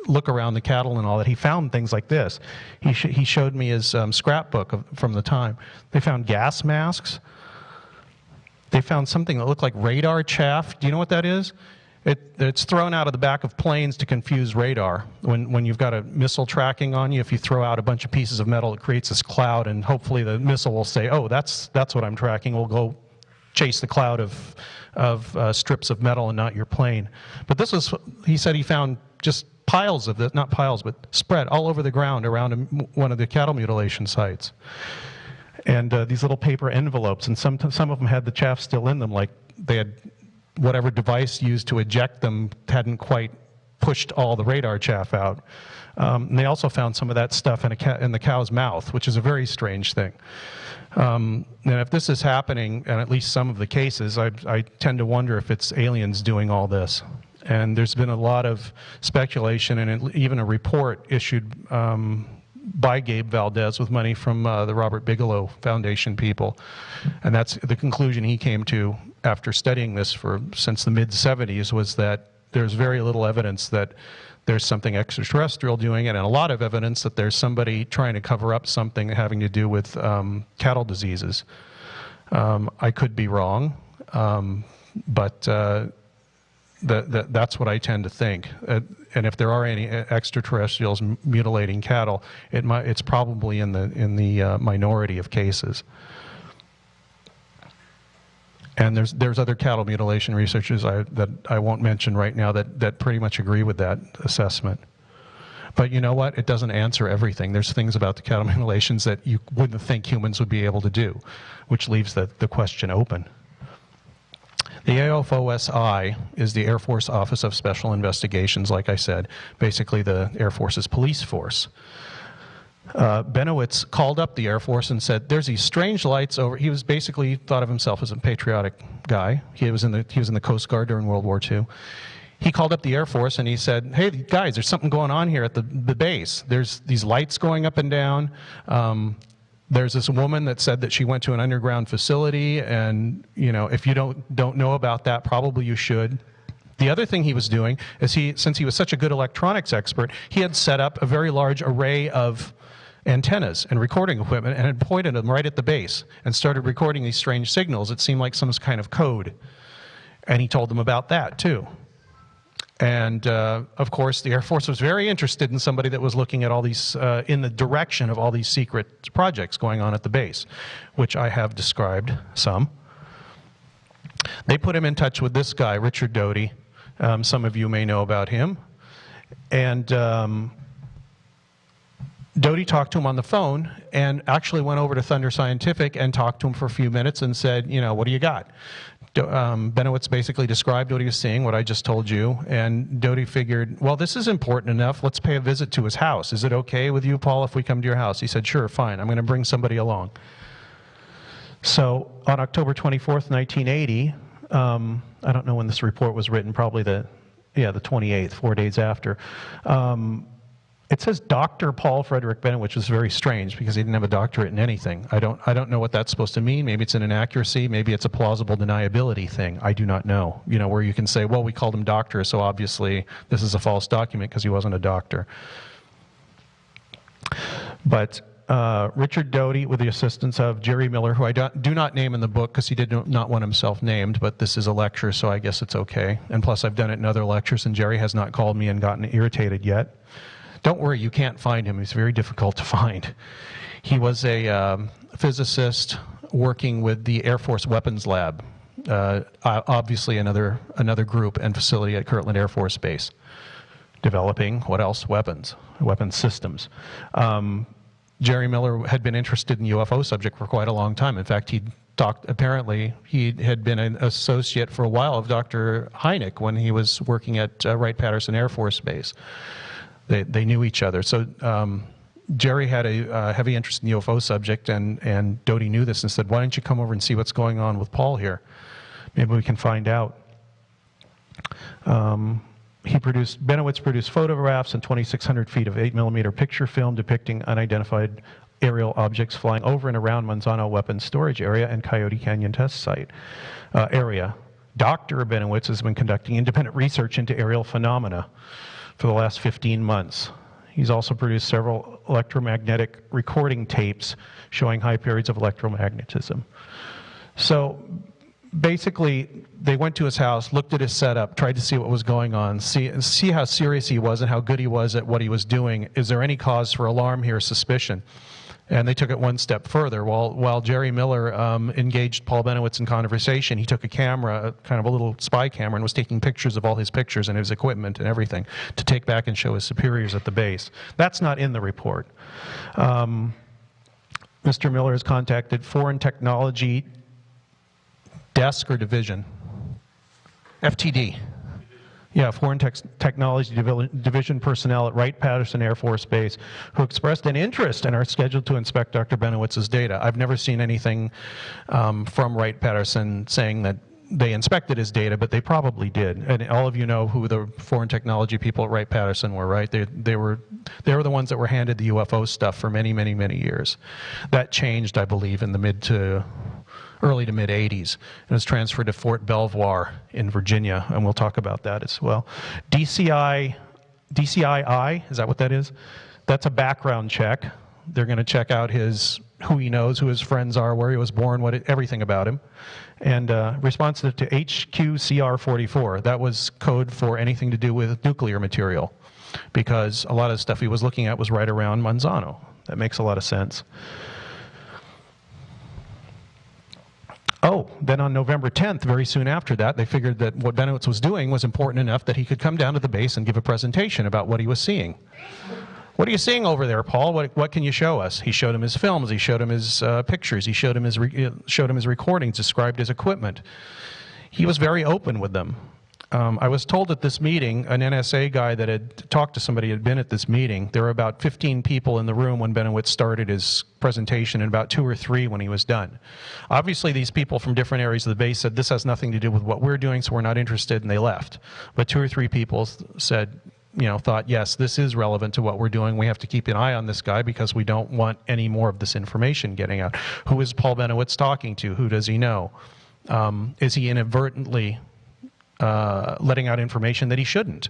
look around the cattle and all that, he found things like this. He showed me his scrapbook from the time. They found gas masks. They found something that looked like radar chaff. Do you know what that is? It's thrown out of the back of planes to confuse radar. When you've got a missile tracking on you, if you throw out a bunch of pieces of metal, it creates this cloud, and hopefully the missile will say, oh, that's what I'm tracking. We'll go chase the cloud of strips of metal and not your plane. But this was, he said he found just piles of this, not piles, but spread all over the ground around one of the cattle mutilation sites. And these little paper envelopes, and some of them had the chaff still in them, like they had whatever device used to eject them hadn't quite pushed all the radar chaff out. And they also found some of that stuff in the cow's mouth, which is a very strange thing. And if this is happening, in at least some of the cases, I tend to wonder if it's aliens doing all this. And there's been a lot of speculation and even a report issued by Gabe Valdez with money from the Robert Bigelow Foundation people. And that's the conclusion he came to after studying this since the mid-'70s, was that there's very little evidence that there's something extraterrestrial doing it, and a lot of evidence that there's somebody trying to cover up something having to do with cattle diseases. I could be wrong, but that's what I tend to think. And if there are any extraterrestrials mutilating cattle, it's probably in the minority of cases. And there's other cattle mutilation researchers that I won't mention right now that pretty much agree with that assessment. But you know what? It doesn't answer everything. There's things about the cattle mutilations that you wouldn't think humans would be able to do, which leaves the question open. The AFOSI is the Air Force Office of Special Investigations, like I said, basically the Air Force's police force. Bennewitz called up the Air Force and said, there's these strange lights over. He was basically thought of himself as a patriotic guy. He was in the Coast Guard during World War II. He called up the Air Force and he said, hey guys, there's something going on here at the base. There's these lights going up and down. There's this woman that said that she went to an underground facility, and if you don't know about that, probably you should. The other thing he was doing is since he was such a good electronics expert, he had set up a very large array of antennas and recording equipment and had pointed them right at the base and started recording these strange signals. It seemed like some kind of code. And he told them about that too. And of course, the Air Force was very interested in somebody that was looking at all these, in the direction of all these secret projects going on at the base, which I have described some. They put him in touch with this guy, Richard Doty. Some of you may know about him. And Doty talked to him on the phone and actually went over to Thunder Scientific and talked to him for a few minutes and said, what do you got? Bennewitz basically described what he was seeing, what I just told you, and Doty figured, well, this is important enough, let's pay a visit to his house. Is it okay with you, Paul, if we come to your house? He said, sure, fine, I'm going to bring somebody along. So on October 24th, 1980, I don't know when this report was written, probably the 28th, 4 days after, it says Dr. Paul Frederick Bennewitz, which is very strange because he didn't have a doctorate in anything. I don't know what that's supposed to mean. Maybe it's an inaccuracy. Maybe it's a plausible deniability thing. I do not know. Where you can say, well, we called him doctor, so obviously this is a false document because he wasn't a doctor. But Richard Doty, with the assistance of Jerry Miller, who I do not name in the book because he did not want himself named, but this is a lecture, so I guess it's okay. And plus, I've done it in other lectures, and Jerry has not called me and gotten irritated yet. Don't worry, you can't find him. He's very difficult to find. He was a physicist working with the Air Force Weapons Lab, obviously another group and facility at Kirtland Air Force Base, developing, what else? Weapons systems. Jerry Miller had been interested in the UFO subject for quite a long time. In fact, apparently he had been an associate for a while of Dr. Hynek when he was working at Wright-Patterson Air Force Base. They knew each other. So Jerry had a heavy interest in the UFO subject, and Doty knew this and said, why don't you come over and see what's going on with Paul here? Maybe we can find out. Bennewitz produced photographs and 2,600 feet of 8mm picture film depicting unidentified aerial objects flying over and around Manzano Weapons Storage Area and Coyote Canyon Test Site area. Dr. Bennewitz has been conducting independent research into aerial phenomena for the last 15 months. He's also produced several electromagnetic recording tapes showing high periods of electromagnetism. So basically, they went to his house, looked at his setup, tried to see what was going on, see how serious he was and how good he was at what he was doing. Is there any cause for alarm here, suspicion? And they took it one step further. While Jerry Miller engaged Paul Bennewitz in conversation, he took a camera, kind of a little spy camera, and was taking pictures of all his pictures and his equipment and everything to take back and show his superiors at the base. That's not in the report. Mr. Miller has contacted Foreign Technology Desk or Division, FTD. Yeah, Foreign Technology Division personnel at Wright-Patterson Air Force Base who expressed an interest and are scheduled to inspect Dr. Bennewitz's data. I've never seen anything from Wright-Patterson saying that they inspected his data, but they probably did. And all of you know who the foreign technology people at Wright-Patterson were, right? They were the ones that were handed the UFO stuff for many, many, many years. That changed, I believe, in the early to mid 80s, and was transferred to Fort Belvoir in Virginia, and we'll talk about that as well. DCII, is that what that is? That's a background check. They're going to check out who he knows, who his friends are, where he was born, everything about him. And responsive to HQCR44, that was code for anything to do with nuclear material, because a lot of the stuff he was looking at was right around Monsanto. That makes a lot of sense. Oh, then on November 10th, very soon after that, they figured that what Bennewitz was doing was important enough that he could come down to the base and give a presentation about what he was seeing. What are you seeing over there, Paul? What can you show us? He showed him his films. He showed him his pictures. He showed him his recordings, described his equipment. He was very open with them. I was told at this meeting, an NSA guy that had talked to somebody had been at this meeting. There were about 15 people in the room when Bennewitz started his presentation, and about 2 or 3 when he was done. Obviously, these people from different areas of the base said, this has nothing to do with what we're doing, so we're not interested, and they left. But 2 or 3 people said, thought, yes, this is relevant to what we're doing. We have to keep an eye on this guy because we don't want any more of this information getting out. Who is Paul Bennewitz talking to? Who does he know? Is he inadvertently letting out information that he shouldn't?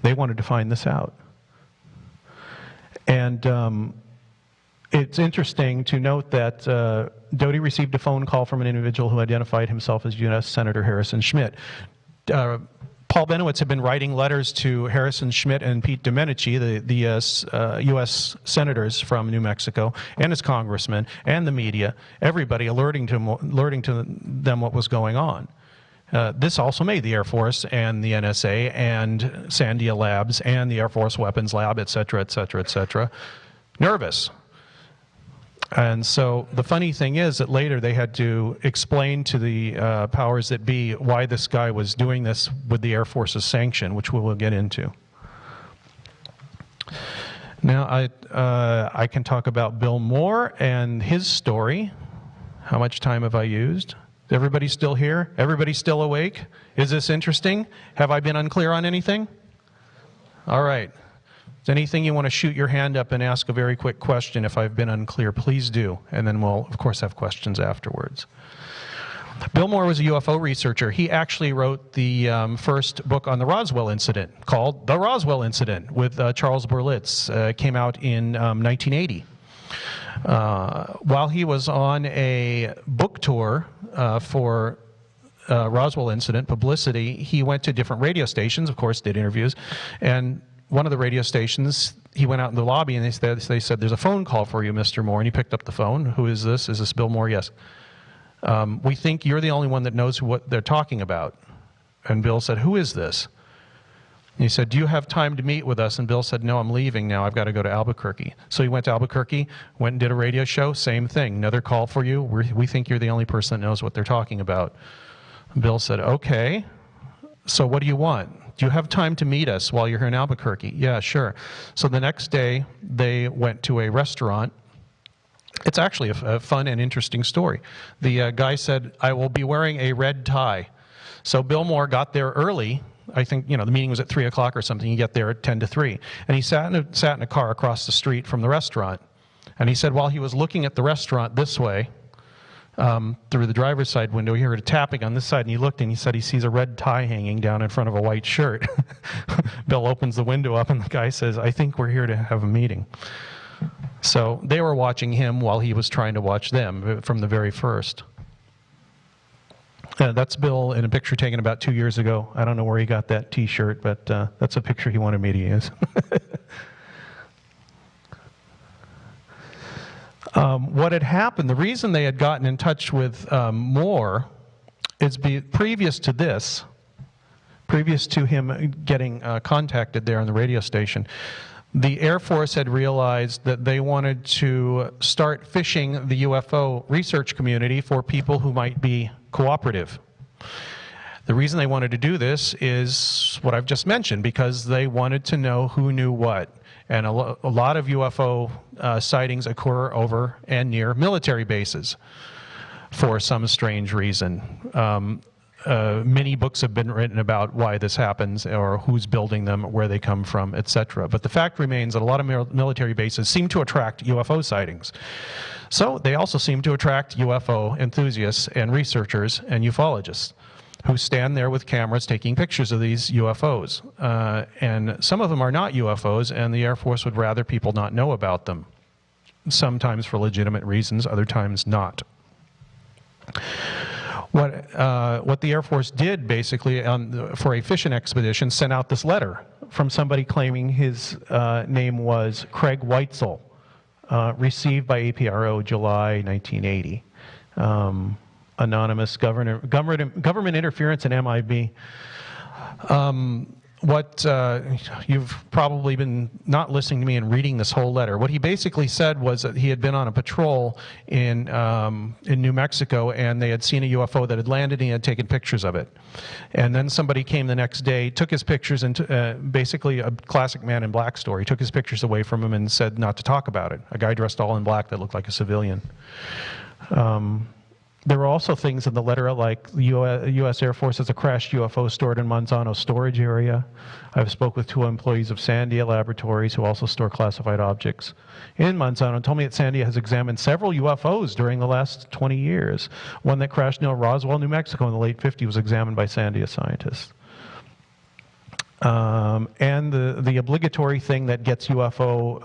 They wanted to find this out. And it's interesting to note that Doty received a phone call from an individual who identified himself as U.S. Senator Harrison Schmitt. Paul Bennewitz had been writing letters to Harrison Schmitt and Pete Domenici, the U.S. senators from New Mexico, and his congressmen, and the media, everybody alerting to them what was going on. This also made the Air Force and the NSA and Sandia Labs and the Air Force Weapons Lab, et cetera, nervous. And so the funny thing is that later they had to explain to the powers that be why this guy was doing this with the Air Force's sanction, which we will get into. Now I can talk about Bill Moore and his story. How much time have I used? Is everybody still here? Everybody still awake? Is this interesting? Have I been unclear on anything? All right. Is anything you want to shoot your hand up and ask a very quick question if I've been unclear, please do. And then we'll, of course, have questions afterwards. Bill Moore was a UFO researcher. He actually wrote the first book on the Roswell incident called The Roswell Incident with Charles Berlitz. Came out in 1980. While he was on a book tour for Roswell incident publicity, he went to different radio stations, of course, did interviews, and one of the radio stations, he went out in the lobby and they said, there's a phone call for you, Mr. Moore, and he picked up the phone. Who is this? Is this Bill Moore? Yes. We think you're the only one that knows what they're talking about. And Bill said, who is this? And he said, do you have time to meet with us? And Bill said, no, I'm leaving now. I've got to go to Albuquerque. So he went to Albuquerque, went and did a radio show, same thing. Another call for you. We think you're the only person that knows what they're talking about. Bill said, okay, so what do you want? Do you have time to meet us while you're here in Albuquerque? Yeah, sure. So the next day, they went to a restaurant. It's actually a fun and interesting story. The guy said, I will be wearing a red tie. So Bill Moore got there early. I think, the meeting was at 3 o'clock or something. You get there at 10 to 3. And he sat in a car across the street from the restaurant. And he said while he was looking at the restaurant this way, through the driver's side window, he heard a tapping on this side, and he looked and he said he sees a red tie hanging down in front of a white shirt. Bill opens the window up and the guy says, I think we're here to have a meeting. So they were watching him while he was trying to watch them from the very first. That's Bill in a picture taken about 2 years ago. I don't know where he got that t-shirt, but that's a picture he wanted me to use. What had happened, the reason they had gotten in touch with Moore is previous to this, previous to him getting contacted there on the radio station, the Air Force had realized that they wanted to start fishing the UFO research community for people who might be cooperative. The reason they wanted to do this is what I've just mentioned, because they wanted to know who knew what. And a lot of UFO sightings occur over and near military bases for some strange reason. many books have been written about why this happens, or who's building them, where they come from, etc. But the fact remains that a lot of military bases seem to attract UFO sightings. So they also seem to attract UFO enthusiasts and researchers and ufologists who stand there with cameras taking pictures of these UFOs. And some of them are not UFOs, and the Air Force would rather people not know about them. Sometimes for legitimate reasons, other times not. What the Air Force did, basically, for a fishing expedition, sent out this letter from somebody claiming his name was Craig Weitzel, received by APRO July 1980. Anonymous government interference in MIB. You've probably been not listening to me and reading this whole letter. What he basically said was that he had been on a patrol in New Mexico, and they had seen a UFO that had landed, and he had taken pictures of it. And then somebody came the next day, took his pictures, and basically a classic Man in Black story, took his pictures away from him and said not to talk about it. A guy dressed all in black that looked like a civilian. There were also things in the letter like the U.S. Air Force has a crashed UFO stored in Monsanto storage area. I've spoke with 2 employees of Sandia Laboratories who also store classified objects in Monsanto and told me that Sandia has examined several UFOs during the last 20 years. One that crashed near Roswell, New Mexico in the late 50s was examined by Sandia scientists. And the obligatory thing that gets UFO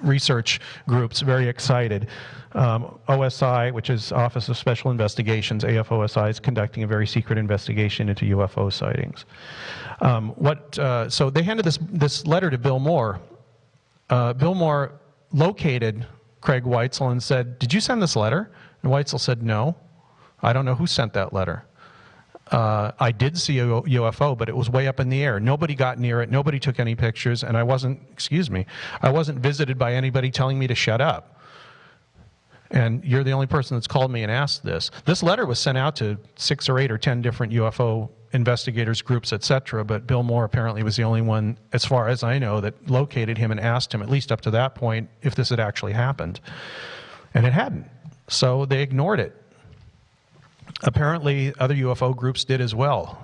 research groups very excited. OSI, which is Office of Special Investigations, AFOSI, is conducting a very secret investigation into UFO sightings. So they handed this letter to Bill Moore. Bill Moore located Craig Weitzel and said, "Did you send this letter?" And Weitzel said, "No, I don't know who sent that letter. I did see a UFO, but it was way up in the air. Nobody got near it. Nobody took any pictures, and I wasn't visited by anybody telling me to shut up. And you're the only person that's called me and asked this." This letter was sent out to 6 or 8 or 10 different UFO investigators, groups, etc., but Bill Moore apparently was the only one, as far as I know, that located him and asked him, at least up to that point, if this had actually happened. And it hadn't. So they ignored it. Apparently, other UFO groups did as well.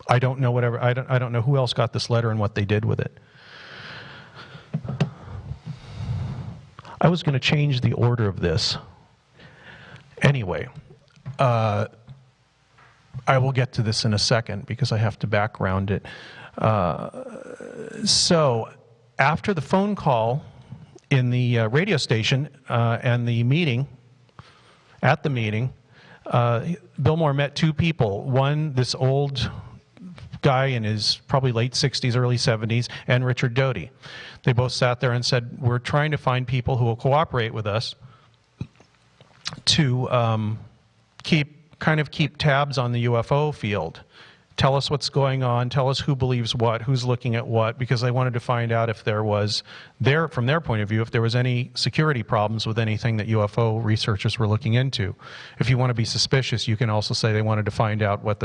I don't know I don't know who else got this letter and what they did with it. I was going to change the order of this. Anyway, I will get to this in a second because I have to background it. So, after the phone call in the radio station and the meeting, at the meeting, Bill Moore met 2 people. One, this old guy in his probably late 60s, early 70s, and Richard Doty. They both sat there and said, "We're trying to find people who will cooperate with us to keep tabs on the UFO field. Tell us what's going on, tell us who believes what, who's looking at what," because they wanted to find out if there was, from their point of view, if there was any security problems with anything that UFO researchers were looking into. If you want to be suspicious, you can also say they wanted to find out what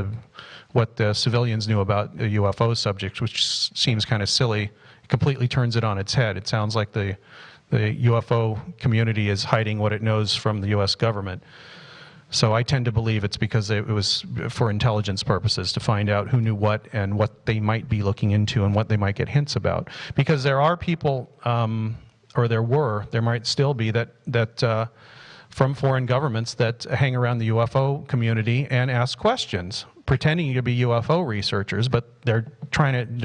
the civilians knew about the UFO subject, which seems kind of silly. It completely turns it on its head. It sounds like the UFO community is hiding what it knows from the U.S. government. So I tend to believe it's because it was for intelligence purposes, to find out who knew what and what they might be looking into and what they might get hints about. Because there are people, or there might still be, that from foreign governments that hang around the UFO community and ask questions, pretending to be UFO researchers, but they're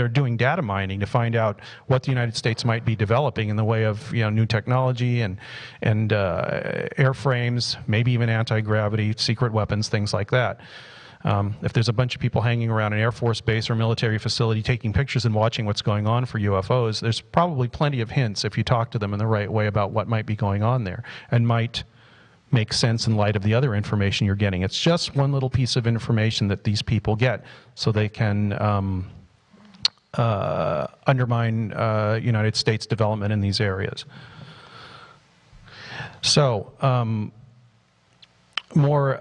doing data mining to find out what the United States might be developing in the way of new technology and airframes, maybe even anti-gravity, secret weapons, things like that. If there's a bunch of people hanging around an Air Force base or military facility taking pictures and watching what's going on for UFOs, there's probably plenty of hints if you talk to them in the right way about what might be going on there and might make sense in light of the other information you're getting. It's just one little piece of information that these people get so they can undermine United States development in these areas. So, Moore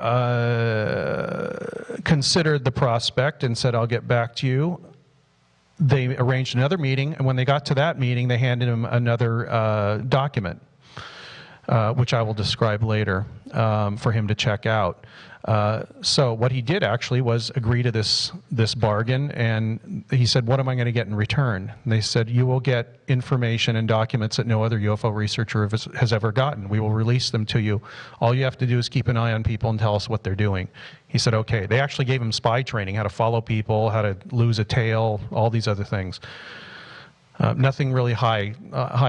considered the prospect and said, "I'll get back to you." They arranged another meeting, and when they got to that meeting, they handed him another document. which I will describe later, for him to check out. So what he did actually was agree to this bargain, and he said, what am I going to get in return? And they said, you will get information and documents that no other UFO researcher has ever gotten. We will release them to you. All you have to do is keep an eye on people and tell us what they're doing. He said, okay. They actually gave him spy training, how to follow people, how to lose a tail, all these other things. Nothing really high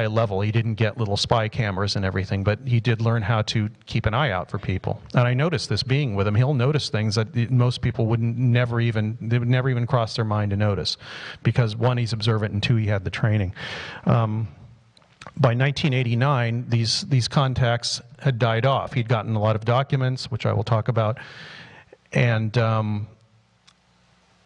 level. He didn't get little spy cameras and everything, but he did learn how to keep an eye out for people. And I noticed this being with him. He'll notice things that most people would never even cross their mind to notice, because one, he's observant, and two, he had the training. By 1989, these contacts had died off. He'd gotten a lot of documents, which I will talk about, and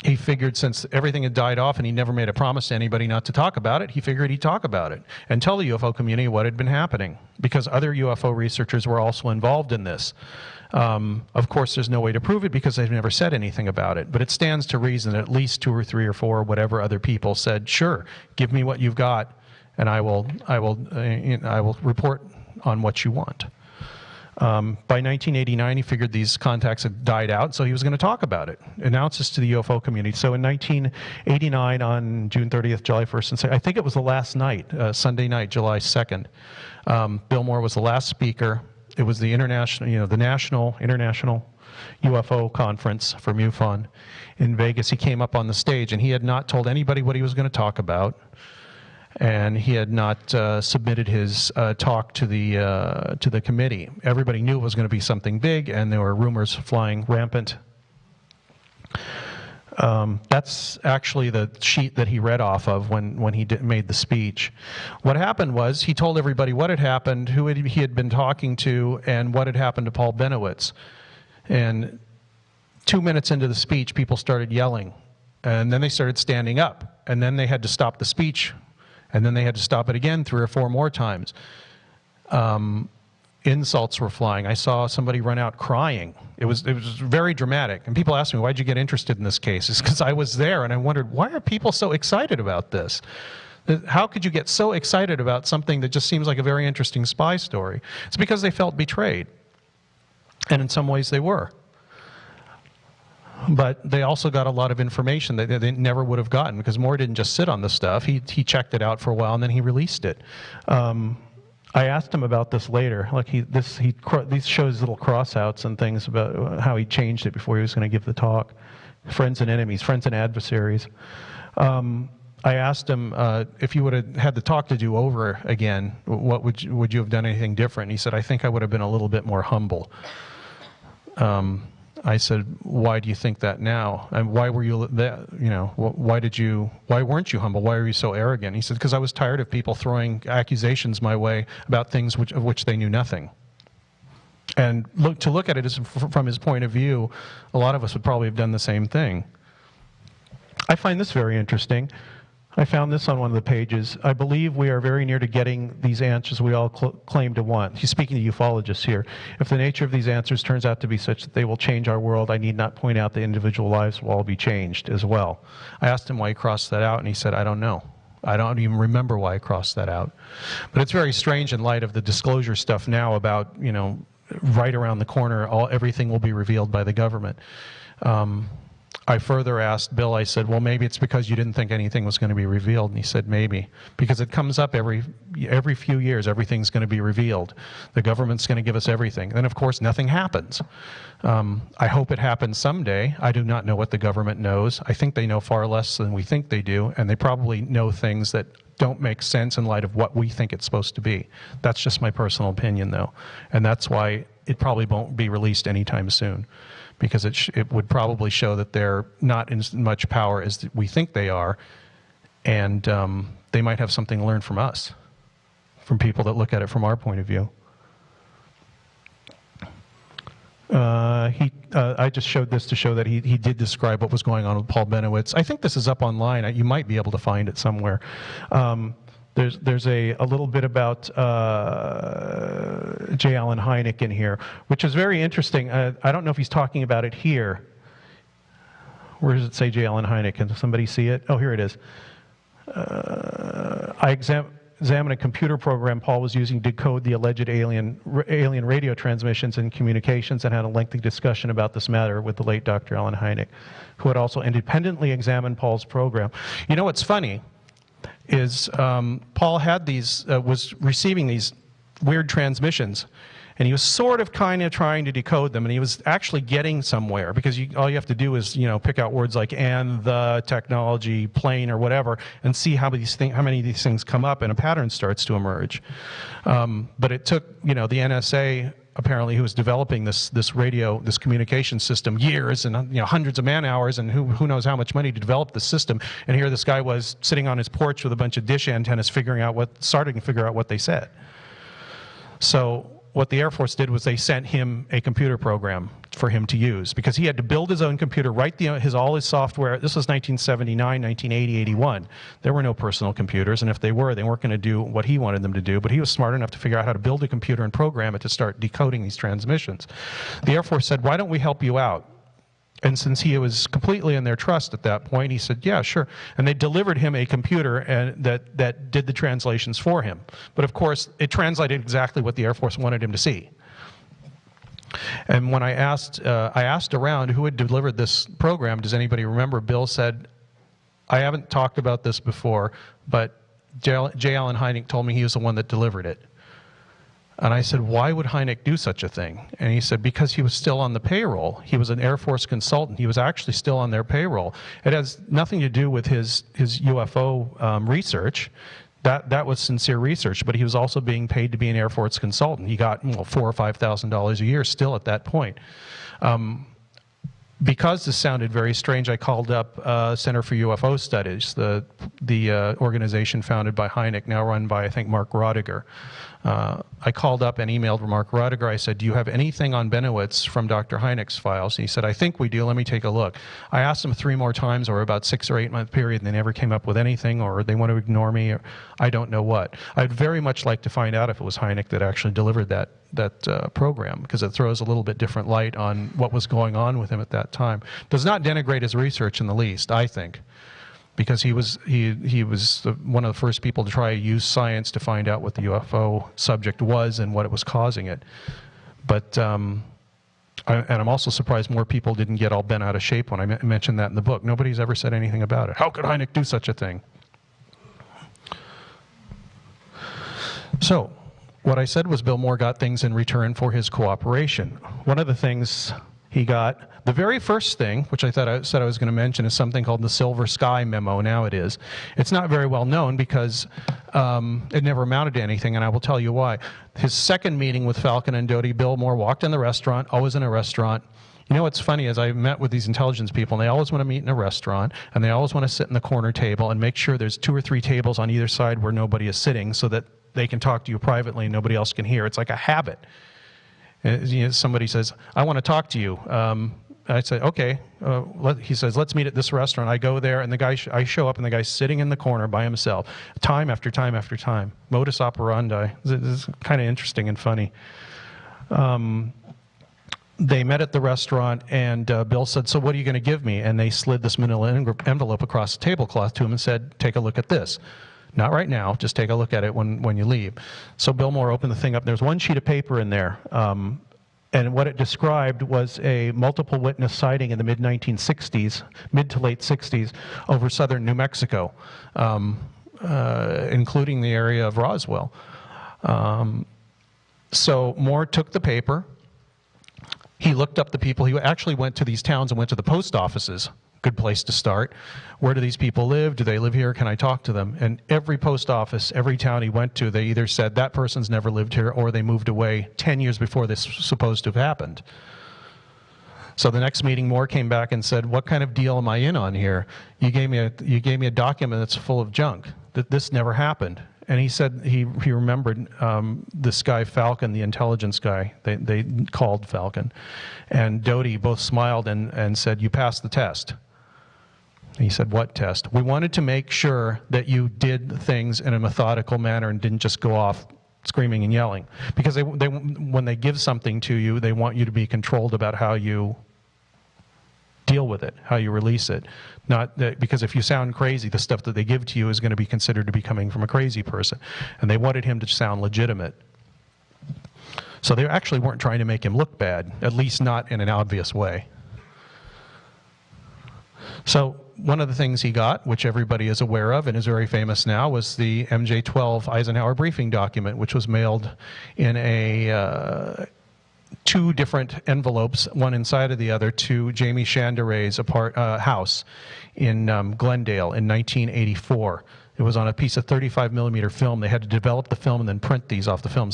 he figured, since everything had died off and he never made a promise to anybody not to talk about it, he figured he'd talk about it and tell the UFO community what had been happening, because other UFO researchers were also involved in this. Of course, there's no way to prove it because they've never said anything about it, but it stands to reason that at least 2 or 3 or 4, whatever other people said, sure, give me what you've got, and I will report on what you want. By 1989, he figured these contacts had died out, so he was going to talk about it, announce this to the UFO community. So in 1989, on June 30th, July 1st, and I think it was the last night, Sunday night, July 2nd, Bill Moore was the last speaker. It was the international UFO conference for MUFON in Vegas. He came up on the stage, and he had not told anybody what he was going to talk about, and he had not submitted his talk to the committee. Everybody knew it was going to be something big, and there were rumors flying rampant. That's actually the sheet that he read off of when he made the speech. What happened was he told everybody what had happened, who he had been talking to, and what had happened to Paul Bennewitz. And 2 minutes into the speech, people started yelling, and then they started standing up, and then they had to stop the speech. And then they had to stop it again 3 or 4 more times. Insults were flying. I saw somebody run out crying. It was very dramatic. And people asked me, why'd you get interested in this case? It's because I was there, and I wondered, why are people so excited about this? How could you get so excited about something that just seems like a very interesting spy story? It's because they felt betrayed. And in some ways they were. But they also got a lot of information that they never would have gotten, because Moore didn't just sit on the stuff. He checked it out for a while, and then he released it. I asked him about this later. Like these shows little crossouts and things about how he changed it before he was going to give the talk. Friends and enemies, friends and adversaries. I asked him if you would have had the talk to do over again, what would you have done anything different? And he said, I think I would have been a little bit more humble. I said, why do you think that now? And why were you, why weren't you humble? Why are you so arrogant? He said, because I was tired of people throwing accusations my way about things of which they knew nothing. And to look at it from his point of view, a lot of us would probably have done the same thing. I find this very interesting. I found this on one of the pages. I believe we are very near to getting these answers we all claim to want. He's speaking to ufologists here. If the nature of these answers turns out to be such that they will change our world, I need not point out that individual lives will all be changed as well. I asked him why he crossed that out, and he said, I don't know. I don't even remember why I crossed that out. But it's very strange in light of the disclosure stuff now about, right around the corner, everything will be revealed by the government. I further asked Bill, I said, well, maybe it's because you didn't think anything was going to be revealed. And he said, maybe. Because it comes up every few years, everything's going to be revealed. The government's going to give us everything. Then, of course, nothing happens. I hope it happens someday. I do not know what the government knows. I think they know far less than we think they do, and they probably know things that don't make sense in light of what we think it's supposed to be. That's just my personal opinion, though. And that's why it probably won't be released anytime soon, because it would probably show that they're not in as much power as we think they are, and they might have something to learn from us, from people that look at it from our point of view. I just showed this to show that he did describe what was going on with Paul Bennewitz. I think this is up online. You might be able to find it somewhere. There's a little bit about J. Allen Hynek in here, which is very interesting. I don't know if he's talking about it here. Where does it say J. Allen Hynek? Can somebody see it? Oh, here it is. examine a computer program Paul was using to decode the alleged alien radio transmissions and communications, and had a lengthy discussion about this matter with the late Dr. Alan Hynek, who had also independently examined Paul's program. You know what's funny is Paul had was receiving these weird transmissions, and he was sort of kind of trying to decode them, and he was actually getting somewhere, because all you have to do is, pick out words like "and," "the," "technology," "plane," or whatever, and see how many of these things come up, and a pattern starts to emerge. But it took, the NSA, apparently, who was developing this communication system, years and hundreds of man-hours, and who knows how much money to develop the system. And here this guy was sitting on his porch with a bunch of dish antennas, starting to figure out what they said. So what the Air Force did was they sent him a computer program for him to use, because he had to build his own computer, write all his software. This was 1979, 1980, 81. There were no personal computers, and if they weren't going to do what he wanted them to do, but he was smart enough to figure out how to build a computer and program it to start decoding these transmissions. The Air Force said, "Why don't we help you out?" And since he was completely in their trust at that point, he said, "Yeah, sure." And they delivered him a computer that did the translations for him. But of course, it translated exactly what the Air Force wanted him to see. And when I asked around who had delivered this program, does anybody remember? Bill said, "I haven't talked about this before, but J. Allen Hynek told me he was the one that delivered it." And I said, "Why would Hynek do such a thing?" And he said, "Because he was still on the payroll. He was an Air Force consultant. He was actually still on their payroll. It has nothing to do with his UFO research. That was sincere research, but he was also being paid to be an Air Force consultant. He got $4,000 or $5,000 a year still at that point." Because this sounded very strange, I called up Center for UFO Studies, the organization founded by Hynek, now run by, I think, Mark Rodiger. I called up and emailed Mark Rodiger. I said, "Do you have anything on Bennewitz from Dr. Hynek's files?" And he said, "I think we do. Let me take a look." I asked him 3 more times over about 6 or 8 month period, and they never came up with anything, or they want to ignore me, or I don't know what. I'd very much like to find out if it was Hynek that actually delivered that program, because it throws a little bit different light on what was going on with him at that time. Does not denigrate his research in the least, I think, because he was one of the first people to try to use science to find out what the UFO subject was and what it was causing it. But and I'm also surprised more people didn't get all bent out of shape when I mentioned that in the book. Nobody's ever said anything about it. How could Hynek do such a thing? So what I said was Bill Moore got things in return for his cooperation. One of the things he got, the very first thing, which I said I was going to mention, is something called the Silver Sky Memo. Now it is. It's not very well known because it never amounted to anything, and I will tell you why. His second meeting with Falcon and Doty, Bill Moore walked in the restaurant, always in a restaurant. You know what's funny is I met with these intelligence people, and they always want to meet in a restaurant, and they always want to sit in the corner table and make sure there's 2 or 3 tables on either side where nobody is sitting, so that they can talk to you privately and nobody else can hear. It's like a habit. Somebody says, "I want to talk to you." I say, "Okay." He says, "Let's meet at this restaurant." I go there, and I show up, and the guy's sitting in the corner by himself, time after time after time. Modus operandi. This is kind of interesting and funny. They met at the restaurant, and Bill said, "So what are you going to give me?" And they slid this manila envelope across the tablecloth to him and said, "Take a look at this. Not right now, just take a look at it when you leave." So Bill Moore opened the thing up. There's one sheet of paper in there. And what it described was a multiple witness sighting in the mid-1960s, mid to late 60s, over southern New Mexico, including the area of Roswell. So Moore took the paper. He looked up the people. He actually went to these towns and went to the post offices. Good place to start. Where do these people live? Do they live here? Can I talk to them? And every post office, every town he went to, they either said that person's never lived here, or they moved away 10 years before this was supposed to have happened. So the next meeting, Moore came back and said, "What kind of deal am I in on here? You gave me a document that's full of junk. That this never happened." And he said he remembered this guy Falcon, the intelligence guy. They called Falcon, and Doty both smiled and said, "You passed the test." He said, "What test?" "We wanted to make sure that you did things in a methodical manner and didn't just go off screaming and yelling. Because when they give something to you, they want you to be controlled about how you deal with it, how you release it. Not that, because if you sound crazy, the stuff that they give to you is going to be considered to be coming from a crazy person. And they wanted him to sound legitimate. So they actually weren't trying to make him look bad, at least not in an obvious way. So one of the things he got, which everybody is aware of and is very famous now, was the MJ-12 Eisenhower briefing document, which was mailed in a two different envelopes, one inside of the other, to Jamie Chanderay's house in Glendale in 1984. It was on a piece of 35 millimeter film. They had to develop the film and then print these off the film.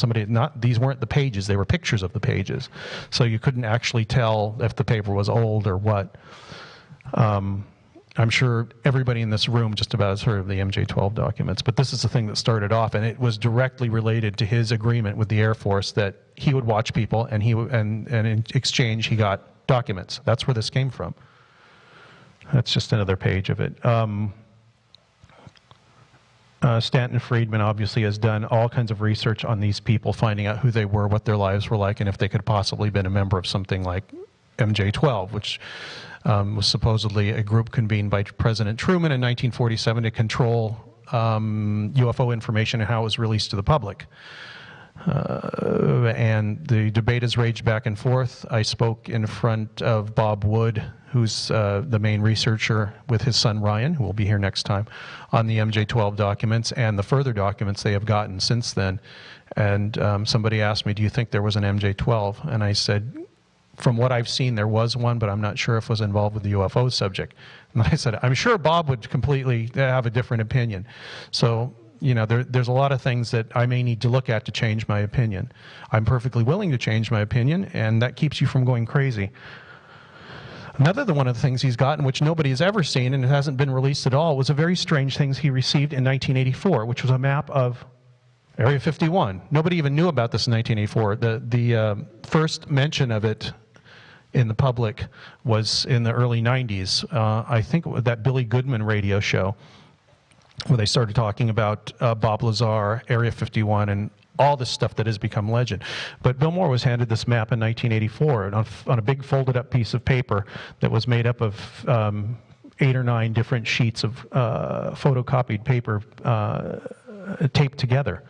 These weren't the pages, they were pictures of the pages. So you couldn't actually tell if the paper was old or what. I'm sure everybody in this room just about has heard of the MJ-12 documents, but this is the thing that started off, and it was directly related to his agreement with the Air Force that he would watch people, and in exchange he got documents. That's where this came from. That's just another page of it. Stanton Friedman obviously has done all kinds of research on these people, finding out who they were, what their lives were like, and if they could possibly have been a member of something like MJ-12, which was supposedly a group convened by President Truman in 1947 to control UFO information and how it was released to the public. And the debate has raged back and forth. I spoke in front of Bob Wood, who's the main researcher, with his son Ryan, who will be here next time, on the MJ-12 documents and the further documents they have gotten since then. And somebody asked me, do you think there was an MJ-12? And I said, from what I've seen, there was one, but I'm not sure if it was involved with the UFO subject. And I said, I'm sure Bob would completely have a different opinion. So, you know, there's a lot of things that I may need to look at to change my opinion. I'm perfectly willing to change my opinion, and that keeps you from going crazy. Another one of the things he's gotten, which nobody has ever seen, and it hasn't been released at all, was a very strange thing he received in 1984, which was a map of Area 51. Nobody even knew about this in 1984. The first mention of it in the public was in the early 90s. I think it was that Billy Goodman radio show where they started talking about Bob Lazar, Area 51, and all this stuff that has become legend. But Bill Moore was handed this map in 1984 on a big folded up piece of paper that was made up of 8 or 9 different sheets of photocopied paper taped together.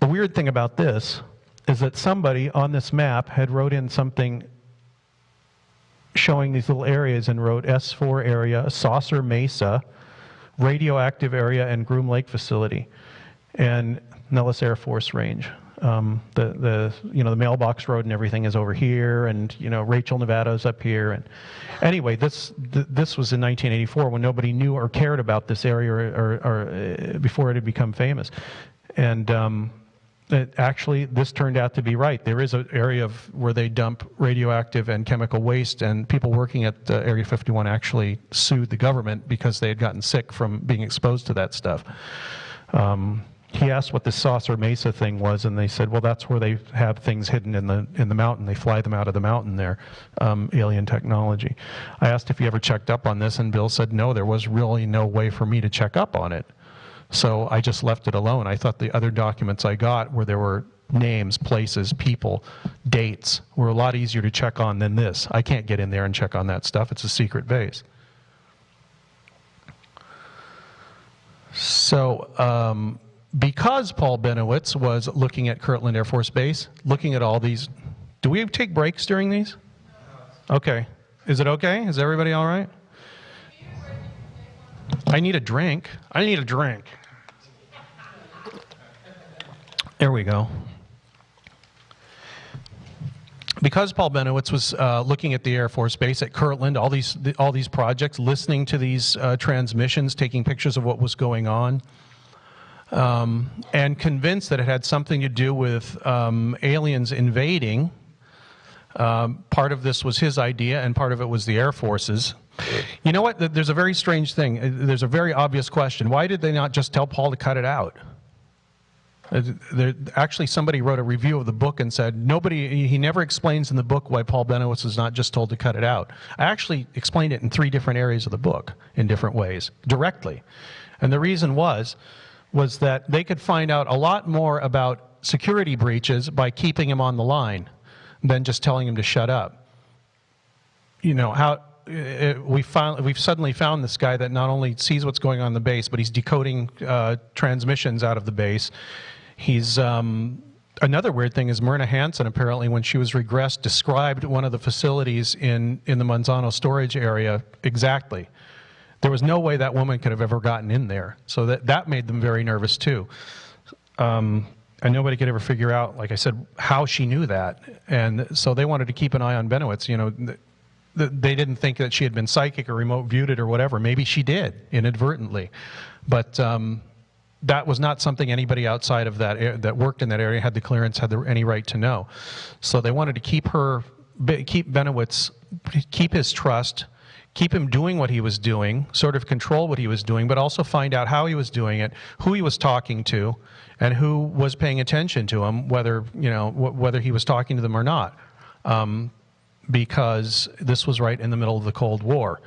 The weird thing about this is that somebody on this map had wrote in something showing these little areas and wrote S4 area, Saucer Mesa, radioactive area, and Groom Lake facility, and Nellis Air Force Range. The mailbox road and everything is over here, and Rachel, Nevada is up here. And anyway, this was in 1984 when nobody knew or cared about this area or before it had become famous. And actually, this turned out to be right. There is an area where they dump radioactive and chemical waste, and people working at Area 51 actually sued the government because they had gotten sick from being exposed to that stuff. He asked what the Saucer Mesa thing was, and they said, well, that's where they have things hidden in the mountain. They fly them out of the mountain there, alien technology. I asked if he ever checked up on this, and Bill said, no, there was really no way for me to check up on it. So I just left it alone. I thought the other documents I got where there were names, places, people, dates were a lot easier to check on than this. I can't get in there and check on that stuff. It's a secret base. So because Paul Bennewitz was looking at Kirtland Air Force Base, looking at all these, do we take breaks during these? Okay. Is it okay? Is everybody all right? I need a drink. I need a drink. There we go. Because Paul Bennewitz was looking at the Air Force Base at Kirtland, all these projects, listening to these transmissions, taking pictures of what was going on, and convinced that it had something to do with aliens invading. Part of this was his idea, and part of it was the Air Force's. You know what? There's a very strange thing. There's a very obvious question. Why did they not just tell Paul to cut it out? Actually, somebody wrote a review of the book and said, he never explains in the book why Paul Bennewitz was not just told to cut it out. I actually explained it in 3 different areas of the book in different ways, directly. And the reason was that they could find out a lot more about security breaches by keeping him on the line than just telling him to shut up. we've suddenly found this guy that not only sees what's going on in the base, but he's decoding transmissions out of the base. He's another weird thing is Myrna Hansen, apparently, when she was regressed, described one of the facilities in the Manzano storage area exactly. There was no way that woman could have ever gotten in there. So that made them very nervous, too. And nobody could ever figure out, like I said, how she knew that. And so they wanted to keep an eye on Bennewitz. You know, they didn't think that she had been psychic or remote viewed it or whatever. Maybe she did, inadvertently. But that was not something anybody outside of that worked in that area had the clearance, had any right to know. So they wanted to keep Bennewitz, keep his trust, keep him doing what he was doing, sort of control what he was doing, but also find out how he was doing it, who he was talking to, and who was paying attention to him, whether he was talking to them or not, because this was right in the middle of the Cold War,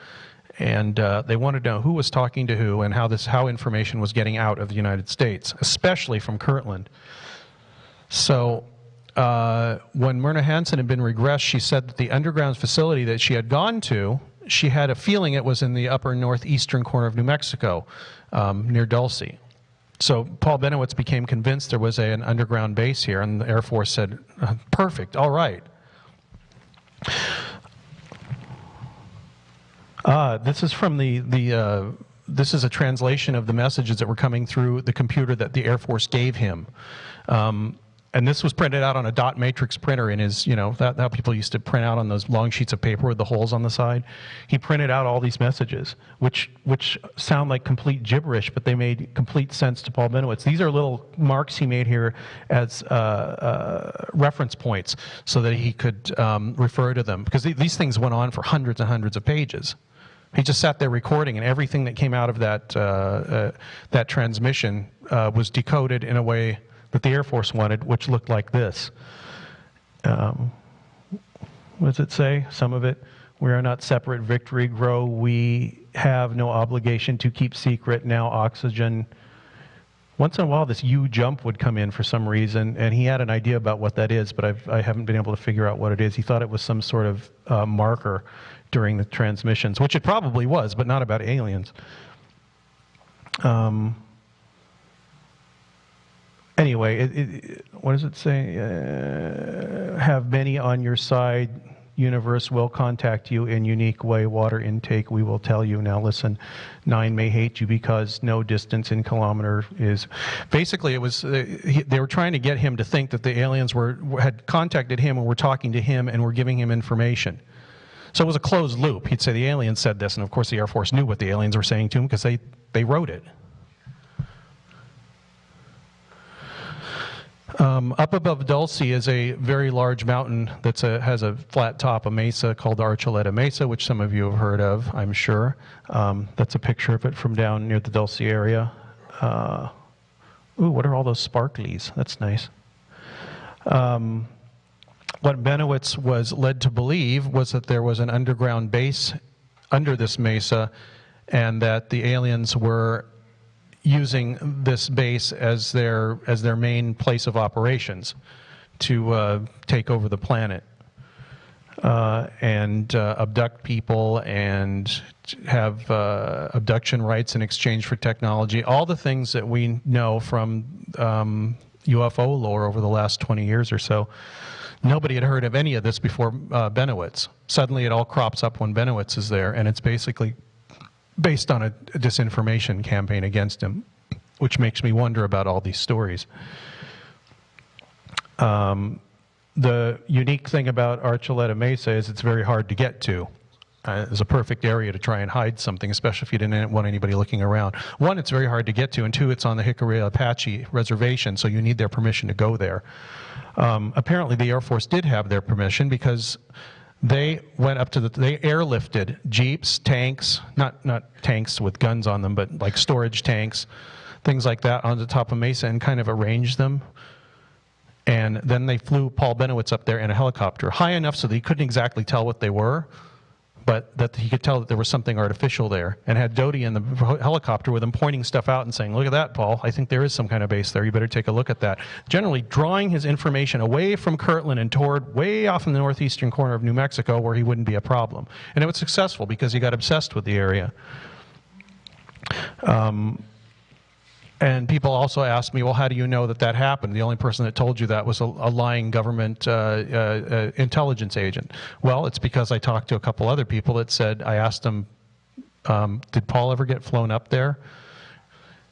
and they wanted to know who was talking to who and how information was getting out of the United States, especially from Kirtland. So when Myrna Hansen had been regressed, she said that the underground facility that she had gone to, she had a feeling it was in the upper northeastern corner of New Mexico, near Dulce. So Paul Bennewitz became convinced there was an underground base here, and the Air Force said, perfect, all right. This is from this is a translation of the messages that were coming through the computer that the Air Force gave him. And this was printed out on a dot matrix printer in his, how people used to print out on those long sheets of paper with the holes on the side. He printed out all these messages, which sound like complete gibberish, but they made complete sense to Paul Bennewitz. These are little marks he made here as reference points so that he could refer to them, because these things went on for hundreds and hundreds of pages. He just sat there recording, and everything that came out of that transmission was decoded in a way that the Air Force wanted, which looked like this. What does it say? Some of it, we are not separate, victory grow, we have no obligation to keep secret, now oxygen. Once in a while this U jump would come in for some reason, and he had an idea about what that is, but I haven't been able to figure out what it is. He thought it was some sort of marker during the transmissions, which it probably was, but not about aliens. Anyway, what does it say? Have many on your side. Universe will contact you in unique way. Water intake, we will tell you. Now listen, 9 may hate you because no distance in kilometer is... Basically, it was they were trying to get him to think that the aliens had contacted him and were talking to him and were giving him information. So it was a closed loop. He'd say the aliens said this, and of course the Air Force knew what the aliens were saying to him because they wrote it. Up above Dulce is a very large mountain that has a flat top, a mesa called the Archuleta Mesa, which some of you have heard of, I'm sure. That's a picture of it from down near the Dulce area. Ooh, what are all those sparklies? That's nice. What Bennewitz was led to believe was that there was an underground base under this mesa, and that the aliens were using this base as their main place of operations to take over the planet and abduct people and have abduction rights in exchange for technology. All the things that we know from UFO lore over the last 20 years or so. Nobody had heard of any of this before Bennewitz. Suddenly it all crops up when Bennewitz is there, and it's basically based on a disinformation campaign against him, which makes me wonder about all these stories. The unique thing about Archuleta Mesa is it's very hard to get to. It's a perfect area to try and hide something, especially if you didn't want anybody looking around. One, it's very hard to get to, and two, it's on the Hickory Apache reservation, so you need their permission to go there. Apparently the Air Force did have their permission because they went up to they airlifted jeeps, tanks, not tanks with guns on them, but like storage tanks, things like that on the top of Mesa and kind of arranged them. And then they flew Paul Bennewitz up there in a helicopter, high enough so that he couldn't exactly tell what they were, but that he could tell that there was something artificial there, and had Doty in the helicopter with him pointing stuff out and saying, look at that, Paul, I think there is some kind of base there, you better take a look at that. Generally drawing his information away from Kirtland and toward way off in the northeastern corner of New Mexico where he wouldn't be a problem. And it was successful because he got obsessed with the area. And people also ask me, well, how do you know that that happened? The only person that told you that was a lying government intelligence agent. Well, it's because I talked to a couple other people that said, I asked them, did Paul ever get flown up there?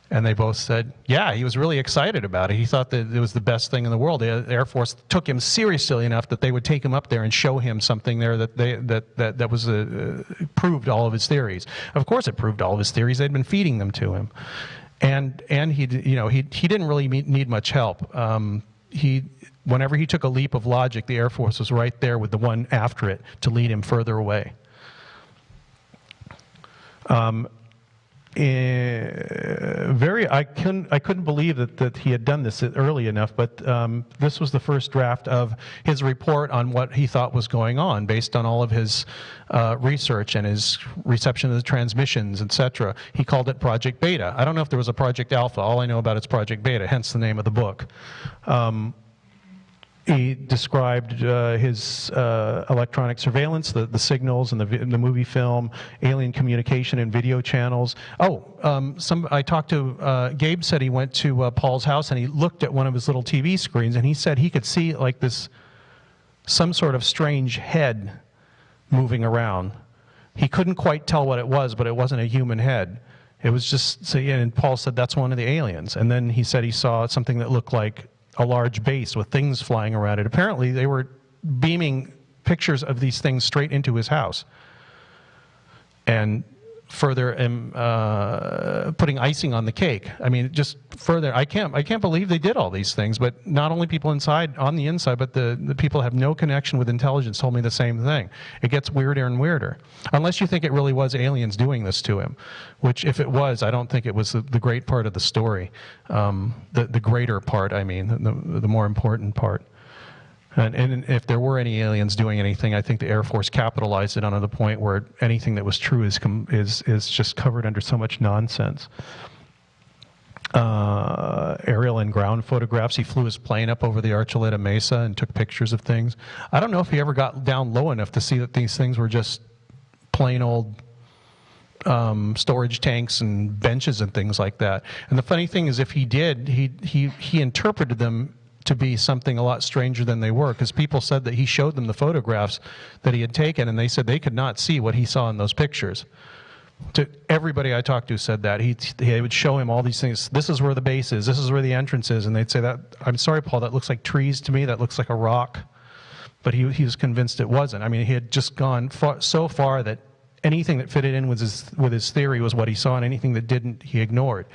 And they both said, yeah, he was really excited about it. He thought that it was the best thing in the world. The Air Force took him seriously enough that they would take him up there and show him something there that was proved all of his theories. Of course it proved all of his theories. They'd been feeding them to him. And he didn't really need much help. Whenever he took a leap of logic, the Air Force was right there with the one after it to lead him further away. I couldn't believe that he had done this early enough, but this was the first draft of his report on what he thought was going on based on all of his research and his reception of the transmissions, etc. He called it Project Beta. I don't know if there was a Project Alpha. All I know about it's Project Beta, hence the name of the book. He described his electronic surveillance, the signals and the movie film, alien communication and video channels. I talked to, Gabe said he went to Paul's house and he looked at one of his little TV screens and he said he could see like some sort of strange head moving around. He couldn't quite tell what it was, but it wasn't a human head. It was just, and Paul said that's one of the aliens. And then he said he saw something that looked like a large base with things flying around it. Apparently they were beaming pictures of these things straight into his house and further putting icing on the cake. I mean, just further, I can't believe they did all these things, but not only people on the inside, but the people have no connection with intelligence told me the same thing. It gets weirder and weirder. Unless you think it really was aliens doing this to him, which if it was, I don't think it was the great part of the story. The greater part, I mean, the more important part. And if there were any aliens doing anything, I think the Air Force capitalized it on to the point where anything that was true is just covered under so much nonsense. Aerial and ground photographs. He flew his plane up over the Archuleta Mesa and took pictures of things. I don't know if he ever got down low enough to see that these things were just plain old storage tanks and benches and things like that. And the funny thing is, if he did, he interpreted them to be something a lot stranger than they were, because people said that he showed them the photographs that he had taken, and they said they could not see what he saw in those pictures. To everybody I talked to said that. They would show him all these things. This is where the base is. This is where the entrance is. And they'd say, that, I'm sorry, Paul, that looks like trees to me. That looks like a rock. But he was convinced it wasn't. I mean, he had just gone so far that anything that fitted in with his theory was what he saw, and anything that didn't, he ignored.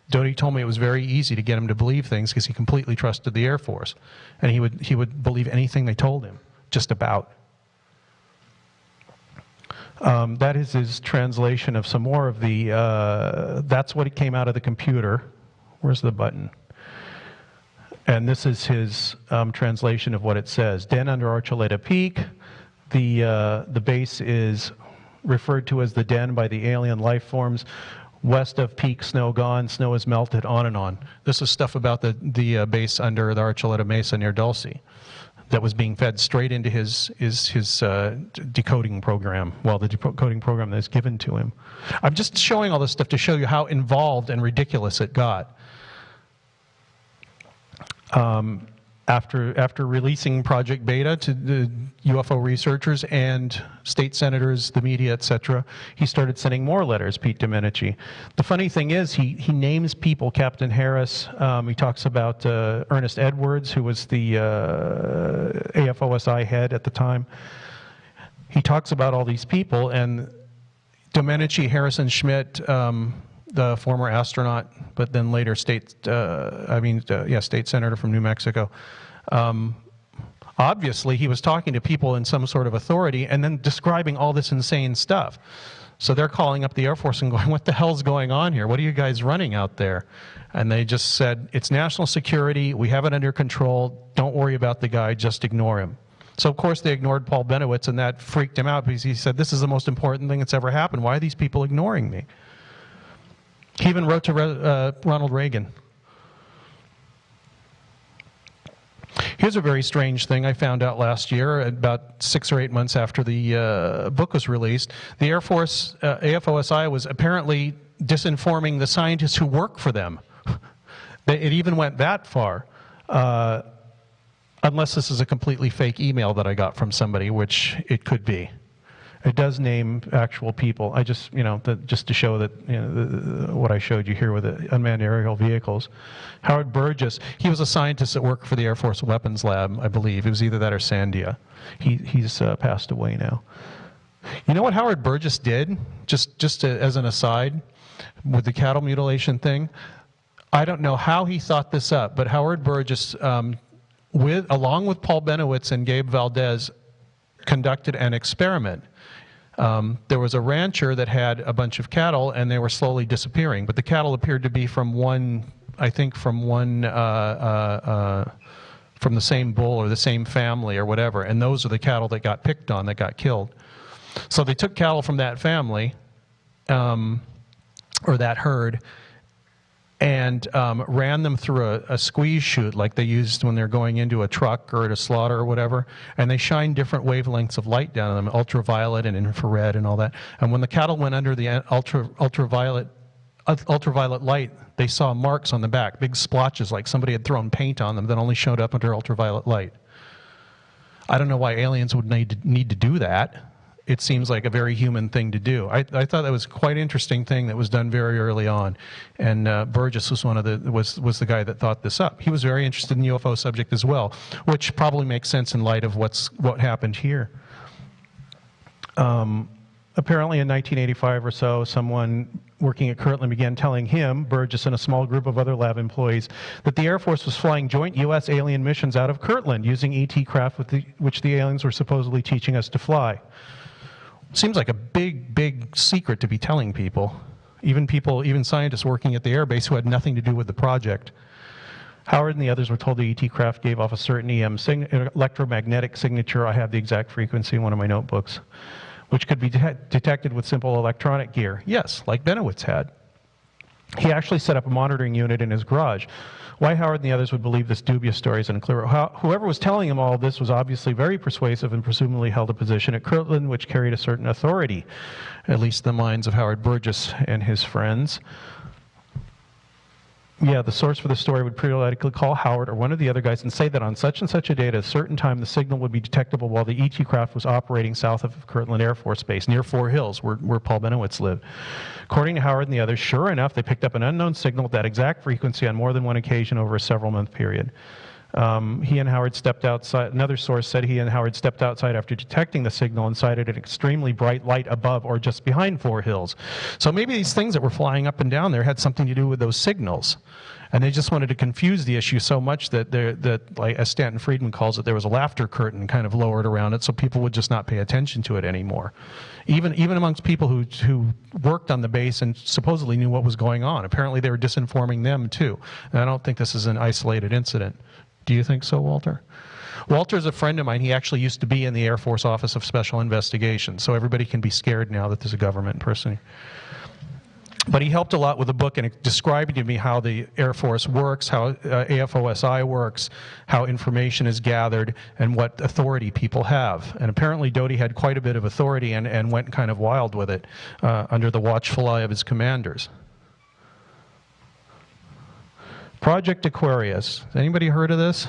Doty told me it was very easy to get him to believe things because he completely trusted the Air Force. And he would believe anything they told him, just about. That is his translation of some more of the, that's what came out of the computer. Where's the button? And this is his translation of what it says. Den under Archuleta Peak. The base is referred to as the den by the alien life forms. West of Peak, snow gone, snow is melted, on and on. This is stuff about the base under the Archuleta Mesa near Dulce that was being fed straight into his decoding program, the decoding program that is given to him. I'm just showing all this stuff to show you how involved and ridiculous it got. After releasing Project Beta to the UFO researchers and state senators, the media, etc., he started sending more letters, Pete Domenici. The funny thing is, he names people, Captain Harris, he talks about Ernest Edwards, who was the AFOSI head at the time. He talks about all these people, and Domenici, Harrison Schmidt, the former astronaut, but then later state senator from New Mexico. Obviously, he was talking to people in some sort of authority and then describing all this insane stuff. So they're calling up the Air Force and going, what the hell's going on here? What are you guys running out there? And they just said, it's national security. We have it under control. Don't worry about the guy. Just ignore him. So, of course, they ignored Paul Bennewitz, and that freaked him out because he said, this is the most important thing that's ever happened. Why are these people ignoring me? He even wrote to Ronald Reagan. Here's a very strange thing I found out last year, about 6 or 8 months after the book was released. The Air Force, AFOSI, was apparently disinforming the scientists who work for them. It even went that far. Unless this is a completely fake email that I got from somebody, which it could be. It does name actual people. I just, just to show that, what I showed you here with the unmanned aerial vehicles. Howard Burgess, he was a scientist that worked for the Air Force Weapons Lab, I believe. It was either that or Sandia. He's passed away now. You know what Howard Burgess did, as an aside, with the cattle mutilation thing? I don't know how he thought this up, but Howard Burgess, along with Paul Bennewitz and Gabe Valdez, conducted an experiment. There was a rancher that had a bunch of cattle, and they were slowly disappearing. But the cattle appeared to be from from the same bull or the same family or whatever. And those are the cattle that got picked on, that got killed. So they took cattle from that family, or that herd, and ran them through a squeeze chute like they used when they're going into a truck or at a slaughter or whatever, and they shined different wavelengths of light down on them, ultraviolet and infrared and all that. And when the cattle went under the ultraviolet light, they saw marks on the back, big splotches like somebody had thrown paint on them that only showed up under ultraviolet light. I don't know why aliens would need to do that. It seems like a very human thing to do. I thought that was quite an interesting thing that was done very early on, and Burgess was was the guy that thought this up. He was very interested in the UFO subject as well, which probably makes sense in light of what happened here. Apparently, in 1985 or so, someone working at Kirtland began telling him, Burgess, and a small group of other lab employees, that the Air Force was flying joint U.S. alien missions out of Kirtland using ET craft which the aliens were supposedly teaching us to fly. Seems like a big secret to be telling people, even scientists working at the airbase who had nothing to do with the project. Howard and the others were told the ET craft gave off a certain electromagnetic signature. I have the exact frequency in one of my notebooks, which could be detected with simple electronic gear. Yes, like Bennewitz had. He actually set up a monitoring unit in his garage. Why Howard and the others would believe this dubious story is unclear. Whoever was telling him all this was obviously very persuasive and presumably held a position at Kirtland which carried a certain authority, at least in the minds of Howard Burgess and his friends. Yeah, the source for the story would periodically call Howard or one of the other guys and say that on such and such a day at a certain time the signal would be detectable while the ET craft was operating south of Kirtland Air Force Base, near Fort Hills, where Paul Bennewitz lived. According to Howard and the others, sure enough, they picked up an unknown signal with that exact frequency on more than one occasion over a several-month period. He and Howard stepped outside. Another source said he and Howard stepped outside after detecting the signal and sighted an extremely bright light above or just behind Fort Hills. So maybe these things that were flying up and down there had something to do with those signals. And they just wanted to confuse the issue so much that like, as Stanton Friedman calls it, there was a laughter curtain kind of lowered around it so people would just not pay attention to it anymore. Even amongst people who worked on the base and supposedly knew what was going on. Apparently they were disinforming them too. And I don't think this is an isolated incident. Do you think so, Walter? Walter's a friend of mine. He actually used to be in the Air Force Office of Special Investigations, so everybody can be scared now that there's a government person. But he helped a lot with the book and describing to me how the Air Force works, how AFOSI works, how information is gathered, and what authority people have. And apparently Doty had quite a bit of authority and went kind of wild with it under the watchful eye of his commanders. Project Aquarius. Has anybody heard of this?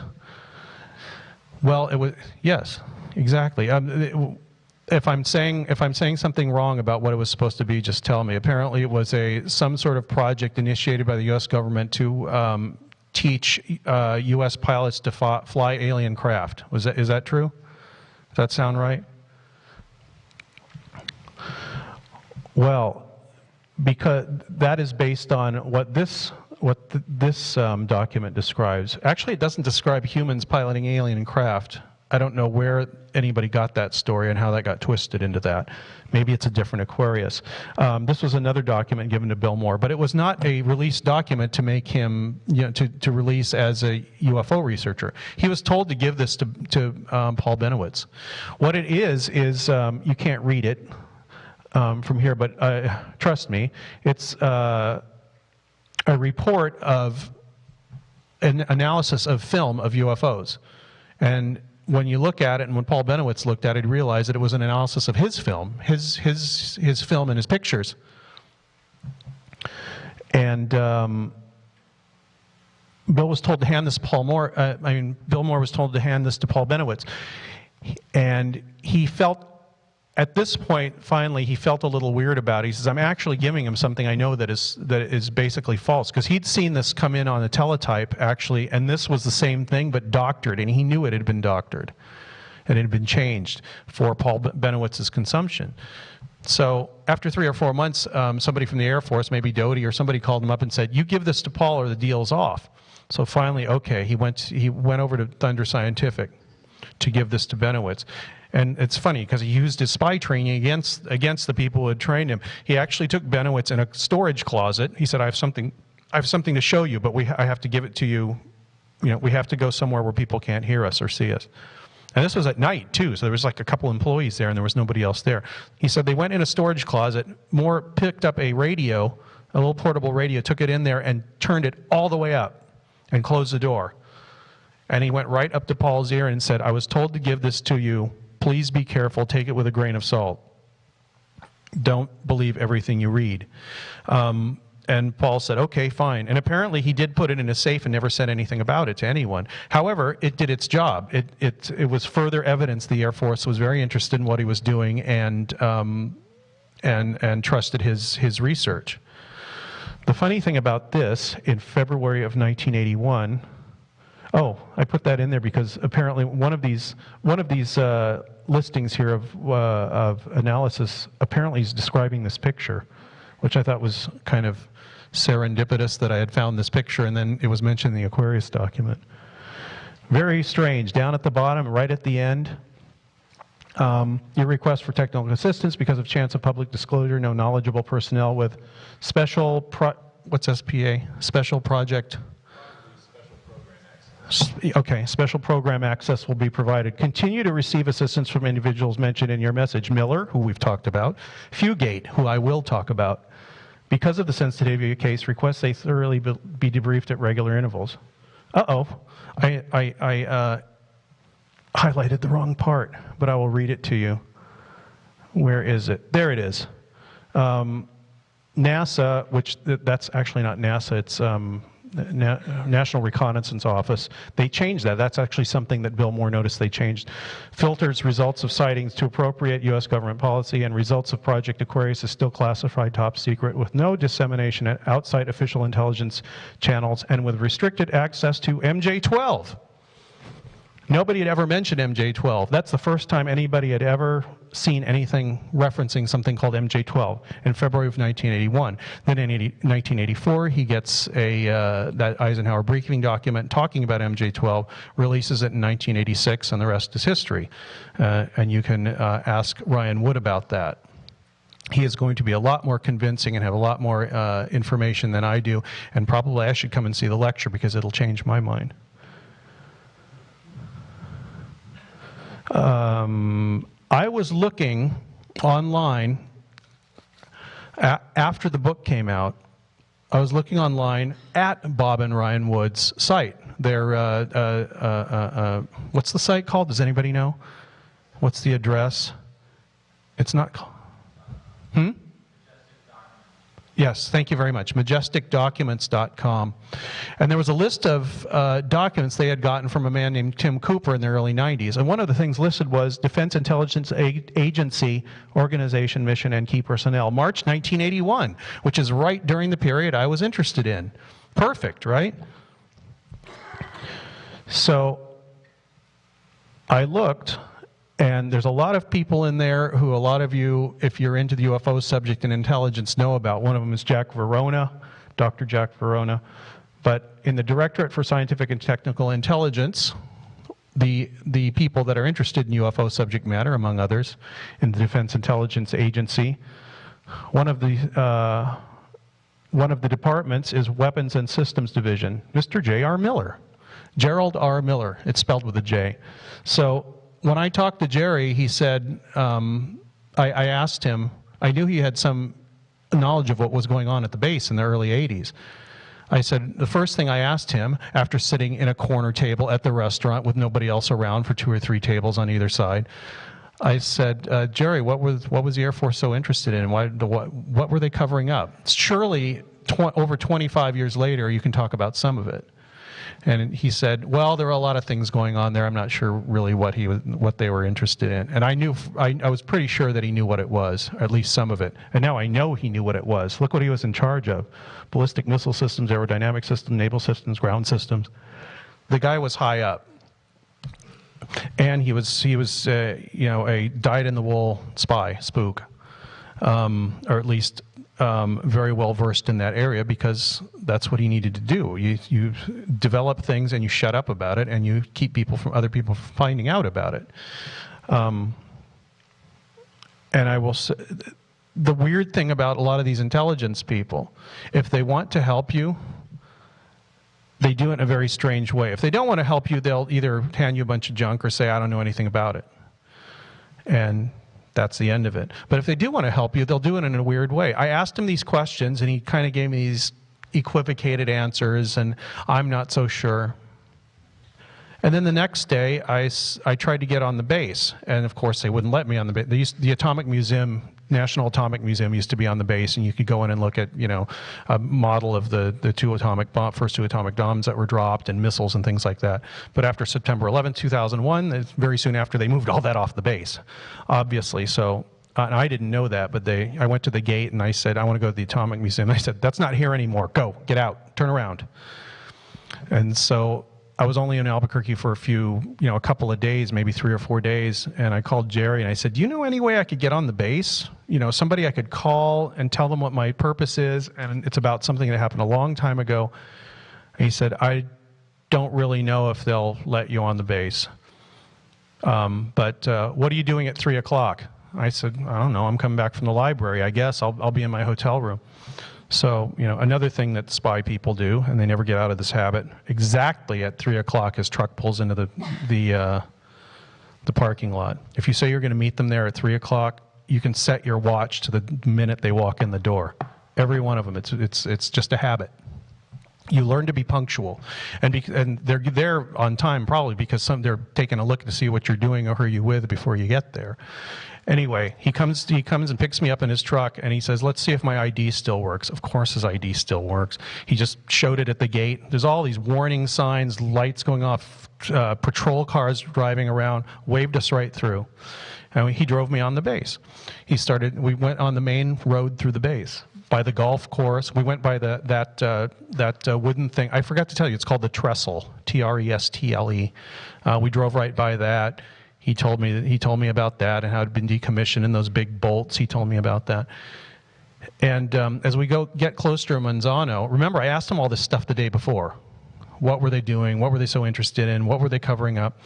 Well, it was, yes, exactly. If I'm saying something wrong about what it was supposed to be, just tell me. Apparently, it was some sort of project initiated by the U.S. government to teach U.S. pilots to fly alien craft. Is that true? Does that sound right? Well, because that is based on what this document describes. Actually, it doesn't describe humans piloting alien craft. I don't know where anybody got that story and how that got twisted into that. Maybe it's a different Aquarius. This was another document given to Bill Moore, but it was not a released document to make him, to release as a UFO researcher. He was told to give this to Paul Bennewitz. What it is you can't read it from here, but trust me, it's a report of an analysis of film of UFOs. And when you look at it, and when Paul Bennewitz looked at it, he realized that it was an analysis of his film, his film and his pictures. And Bill was told to hand this to Bill Moore was told to hand this to Paul Bennewitz. And he felt, at this point, finally, he felt a little weird about it. He says, I'm actually giving him something I know that is basically false. Because he'd seen this come in on a teletype, actually, and this was the same thing, but doctored, and he knew it had been doctored. And it had been changed for Paul Bennewitz's consumption. So after 3 or 4 months, somebody from the Air Force, maybe Doty or somebody, called him up and said, you give this to Paul or the deal's off. So finally, okay, he went over to Thunder Scientific to give this to Bennewitz. And it's funny because he used his spy training against the people who had trained him. He actually took Bennewitz in a storage closet. He said, I have something to show you, but I have to give it to you. We have to go somewhere where people can't hear us or see us. And this was at night, too, so there was like a couple employees there, and there was nobody else there. He said they went in a storage closet. Moore picked up a radio, a little portable radio, took it in there and turned it all the way up and closed the door. And he went right up to Paul's ear and said, I was told to give this to you. Please be careful. Take it with a grain of salt. Don't believe everything you read. And Paul said, okay, fine. And apparently he did put it in a safe and never said anything about it to anyone. However, it did its job. It was further evidence the Air Force was very interested in what he was doing and trusted his research. The funny thing about this, in February of 1981, oh, I put that in there because apparently one of these listings here of analysis apparently is describing this picture, which I thought was kind of serendipitous that I had found this picture and then it was mentioned in the Aquarius document. Very strange. Down at the bottom, right at the end, your request for technical assistance because of chance of public disclosure, no knowledgeable personnel with special, what's SPA? Special project. Okay, special program access will be provided. Continue to receive assistance from individuals mentioned in your message. Miller, who we've talked about. Fugate, who I will talk about. Because of the sensitivity of your case, request they thoroughly be debriefed at regular intervals. Uh-oh, I highlighted the wrong part, but I will read it to you. Where is it? There it is. NASA, which that's actually not NASA, it's National Reconnaissance Office. They changed that. That's actually something that Bill Moore noticed they changed. Filters results of sightings to appropriate U.S. government policy, and results of Project Aquarius is still classified top secret with no dissemination at outside official intelligence channels and with restricted access to MJ-12. Nobody had ever mentioned MJ-12. That's the first time anybody had ever seen anything referencing something called MJ-12 in February of 1981. Then in 1984, he gets that Eisenhower briefing document talking about MJ-12, releases it in 1986, and the rest is history. And you can ask Ryan Wood about that. He is going to be a lot more convincing and have a lot more information than I do, and probably I should come and see the lecture because it'll change my mind. I was looking online after the book came out. I was looking online at Bob and Ryan Wood's site. Their what's the site called? Does anybody know? What's the address? It's not called. Yes, thank you very much. MajesticDocuments.com. And there was a list of documents they had gotten from a man named Tim Cooper in the early 90s. And one of the things listed was Defense Intelligence Agency, Organization, Mission, and Key Personnel, March 1981, which is right during the period I was interested in. Perfect, right? So I looked. And there's a lot of people in there who a lot of you, if you're into the UFO subject and intelligence, know about. One of them is Jack Verona, Dr. Jack Verona. But in the Directorate for Scientific and Technical Intelligence, the people that are interested in UFO subject matter, among others, in the Defense Intelligence Agency. One of the departments is Weapons and Systems Division, Mr. J.R. Miller. Gerald R. Miller. It's spelled with a J. So when I talked to Jerry, he said, I asked him, I knew he had some knowledge of what was going on at the base in the early 80s. I said, the first thing I asked him, after sitting in a corner table at the restaurant with nobody else around for 2 or 3 tables on either side, I said, Jerry, what was the Air Force so interested in? What were they covering up? Surely, over 25 years later, you can talk about some of it. And he said, well, there were a lot of things going on there. I'm not sure really what they were interested in. And I was pretty sure that he knew what it was, or at least some of it. And now I know he knew what it was. Look what he was in charge of. Ballistic missile systems, aerodynamic systems, naval systems, ground systems. The guy was high up. And he was a dyed-in-the-wool spy, spook, or at least very well versed in that area, because that's what he needed to do. You develop things and you shut up about it, and you keep other people from finding out about it. And I will say, the weird thing about a lot of these intelligence people, if they want to help you, they do it in a very strange way. If they don't want to help you, they'll either hand you a bunch of junk or say, I don't know anything about it. And that's the end of it. But if they do want to help you, they'll do it in a weird way. I asked him these questions, and he kind of gave me these equivocated answers, and I'm not so sure. And then the next day, I tried to get on the base, and of course they wouldn't let me on the base. The Atomic Museum, National Atomic Museum, used to be on the base, and you could go in and look at, a model of the first two atomic bombs that were dropped, and missiles and things like that. But after September 11, 2001, very soon after, they moved all that off the base, obviously. So and I didn't know that, but I went to the gate and I said, I want to go to the Atomic Museum. They said, that's not here anymore. Go, get out, turn around. And so I was only in Albuquerque for a couple of days, maybe 3 or 4 days, and I called Jerry and I said, do you know any way I could get on the base? Somebody I could call and tell them what my purpose is, and it's about something that happened a long time ago. And he said, I don't really know if they'll let you on the base. But what are you doing at 3 o'clock? I said, I don't know, I'm coming back from the library, I guess. I'll be in my hotel room. So, another thing that spy people do, and they never get out of this habit, exactly at 3 o'clock his truck pulls into the parking lot. If you say you're going to meet them there at 3 o'clock, you can set your watch to the minute they walk in the door. Every one of them, it's just a habit. You learn to be punctual, and they're there on time probably because they're taking a look to see what you're doing or who you're with before you get there. Anyway, he comes and picks me up in his truck, and he says, let's see if my ID still works. Of course his ID still works. He just showed it at the gate. There's all these warning signs, lights going off, patrol cars driving around, waved us right through. And he drove me on the base. We went on the main road through the base, by the golf course. We went by that wooden thing. I forgot to tell you, it's called the trestle, T-R-E-S-T-L-E. We drove right by that. He told me about that and how it had been decommissioned and those big bolts. He told me about that. And as we get closer to Manzano, remember I asked him all this stuff the day before. What were they doing? What were they so interested in? What were they covering up?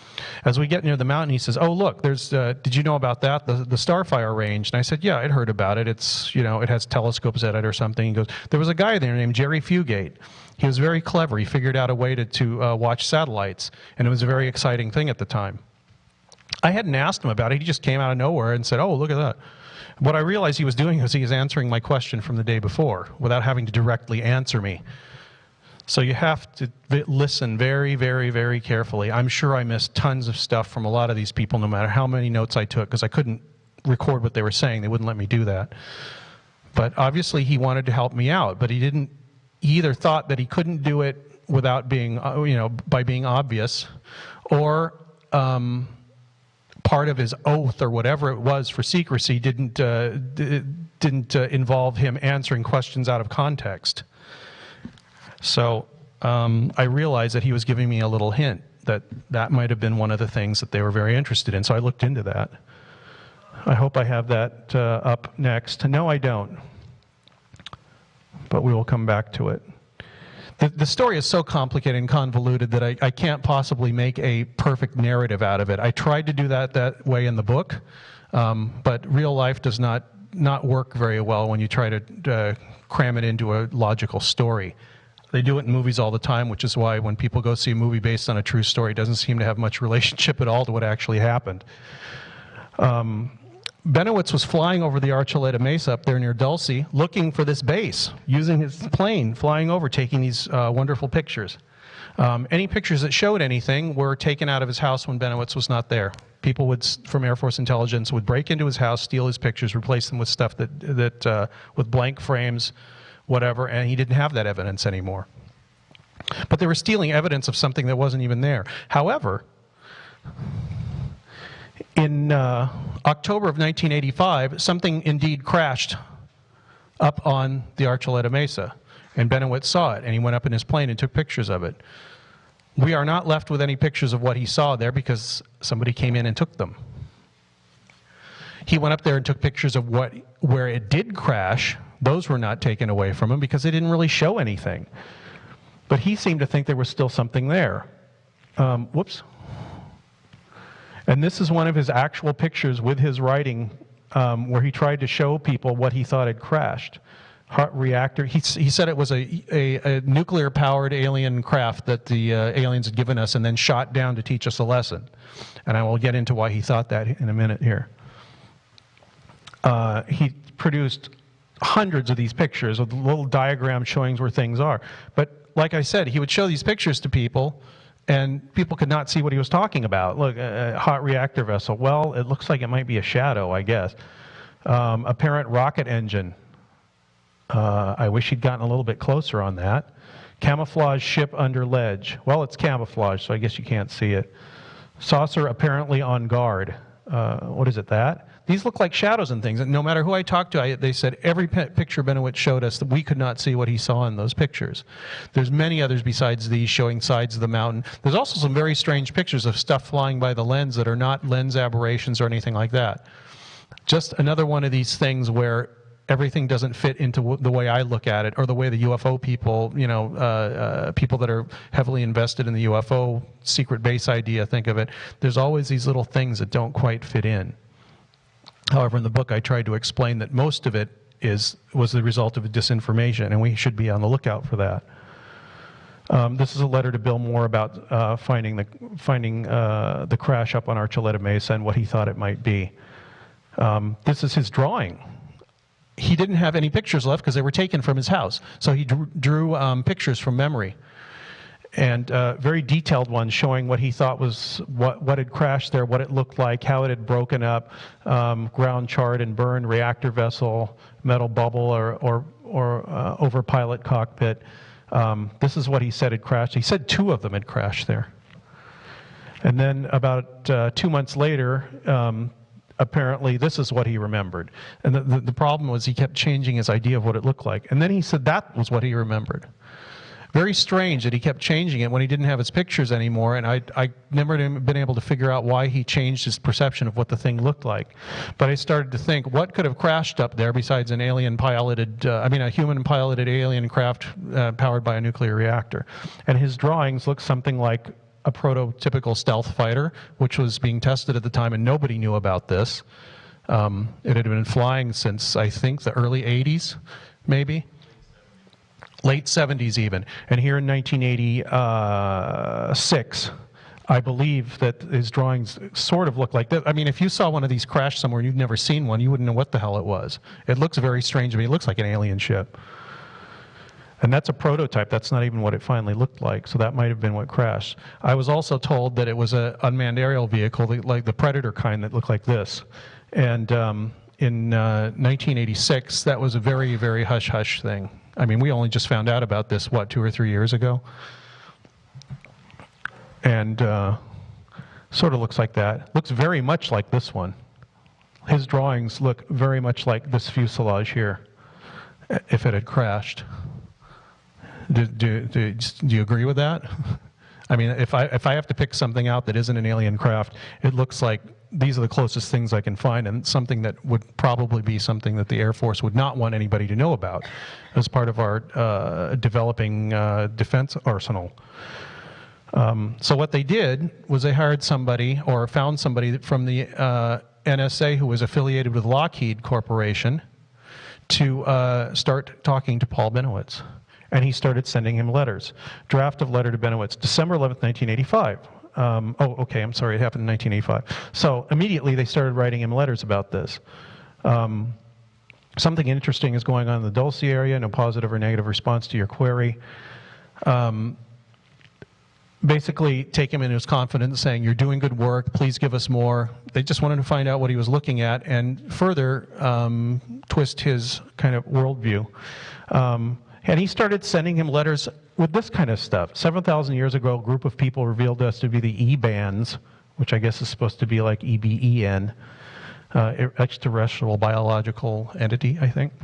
As we get near the mountain, he says, oh, look, did you know about that? The Starfire range. And I said, yeah, I'd heard about it. It's, it has telescopes at it or something. He goes, there was a guy there named Jerry Fugate. He was very clever. He figured out a way to watch satellites. And it was a very exciting thing at the time. I hadn't asked him about it. He just came out of nowhere and said, oh, look at that. What I realized he was doing was he was answering my question from the day before without having to directly answer me. So you have to listen very, very, very carefully. I'm sure I missed tons of stuff from a lot of these people, no matter how many notes I took, because I couldn't record what they were saying. They wouldn't let me do that. But obviously he wanted to help me out, but he either thought that he couldn't do it without being, by being obvious, or part of his oath or whatever it was for secrecy didn't involve him answering questions out of context. So I realized that he was giving me a little hint that might have been one of the things that they were very interested in. So I looked into that. I hope I have that up next. No, I don't. But we will come back to it. The story is so complicated and convoluted that I can't possibly make a perfect narrative out of it. I tried to do that way in the book, but real life does not work very well when you try to cram it into a logical story. They do it in movies all the time, which is why when people go see a movie based on a true story, it doesn't seem to have much relationship at all to what actually happened. Bennewitz was flying over the Archuleta Mesa up there near Dulce, looking for this base, using his plane, flying over, taking these wonderful pictures. Any pictures that showed anything were taken out of his house when Bennewitz was not there. People from Air Force intelligence would break into his house, steal his pictures, replace them with stuff with blank frames, whatever, and he didn't have that evidence anymore. But they were stealing evidence of something that wasn't even there. However, in October of 1985, something indeed crashed up on the Archuleta Mesa, and Bennewitz saw it, and he went up in his plane and took pictures of it. We are not left with any pictures of what he saw there because somebody came in and took them. He went up there and took pictures of where it did crash. Those were not taken away from him because they didn't really show anything. But he seemed to think there was still something there. Whoops. And this is one of his actual pictures with his writing where he tried to show people what he thought had crashed. Hot reactor. He said it was a nuclear-powered alien craft that the aliens had given us and then shot down to teach us a lesson. And I will get into why he thought that in a minute here. He produced hundreds of these pictures with little diagrams showing where things are. But like I said, he would show these pictures to people, and people could not see what he was talking about. Look, a hot reactor vessel. Well, it looks like it might be a shadow, I guess. Apparent rocket engine. I wish he'd gotten a little bit closer on that. Camouflage ship under ledge. Well, it's camouflage, so I guess you can't see it. Saucer apparently on guard. What is it, that? These look like shadows and things. And no matter who I talked to, they said every picture Bennewitz showed us that we could not see what he saw in those pictures. There's many others besides these showing sides of the mountain. There's also some very strange pictures of stuff flying by the lens that are not lens aberrations or anything like that. Just another one of these things where everything doesn't fit into the way I look at it, or the way the UFO people, people that are heavily invested in the UFO secret base idea think of it. There's always these little things that don't quite fit in. However, in the book, I tried to explain that most of it was the result of disinformation, and we should be on the lookout for that. This is a letter to Bill Moore about finding the crash up on Archuleta Mesa and what he thought it might be. This is his drawing. He didn't have any pictures left because they were taken from his house. So he drew pictures from memory, and very detailed ones showing what he thought was what had crashed there, what it looked like, how it had broken up, ground charred and burned, reactor vessel, metal bubble, or over pilot cockpit. This is what he said had crashed. He said 2 of them had crashed there. And then about 2 months later, apparently this is what he remembered. And the problem was he kept changing his idea of what it looked like. And then he said that was what he remembered. Very strange that he kept changing it when he didn't have his pictures anymore, and I never been able to figure out why he changed his perception of what the thing looked like. But I started to think, what could have crashed up there besides an alien-piloted, a human-piloted alien craft powered by a nuclear reactor? And his drawings look something like a prototypical stealth fighter, which was being tested at the time, and nobody knew about this. It had been flying since, I think, the early 80s, maybe. Late 70s even. And here in 1986, I believe that his drawings sort of look like this. I mean, if you saw one of these crash somewhere and you'd never seen one, you wouldn't know what the hell it was. It looks very strange to me. It looks like an alien ship. And that's a prototype. That's not even what it finally looked like. So that might have been what crashed. I was also told that it was an unmanned aerial vehicle, like the Predator kind, that looked like this. And in 1986, that was a very, very hush-hush thing. I mean, we only just found out about this, 2 or 3 years ago? And sort of looks like that. Looks very much like this one. His drawings look very much like this fuselage here, if it had crashed. Do you agree with that? I mean, if I have to pick something out that isn't an alien craft, it looks like these are the closest things I can find, and something that would probably be something that the Air Force would not want anybody to know about as part of our developing defense arsenal. So what they did was they hired somebody, or found somebody from the NSA who was affiliated with Lockheed Corporation to start talking to Paul Bennewitz. And he started sending him letters. Draft of letter to Bennewitz, December 11th, 1985. Okay, I'm sorry, it happened in 1985. So immediately they started writing him letters about this. Something interesting is going on in the Dulce area, no positive or negative response to your query. Basically take him in his confidence, saying, you're doing good work, please give us more. They just wanted to find out what he was looking at and further twist his kind of worldview. And he started sending him letters with this kind of stuff. 7,000 years ago, a group of people revealed to us to be the E-bands, which I guess is supposed to be like EBEN, extraterrestrial biological entity, I think,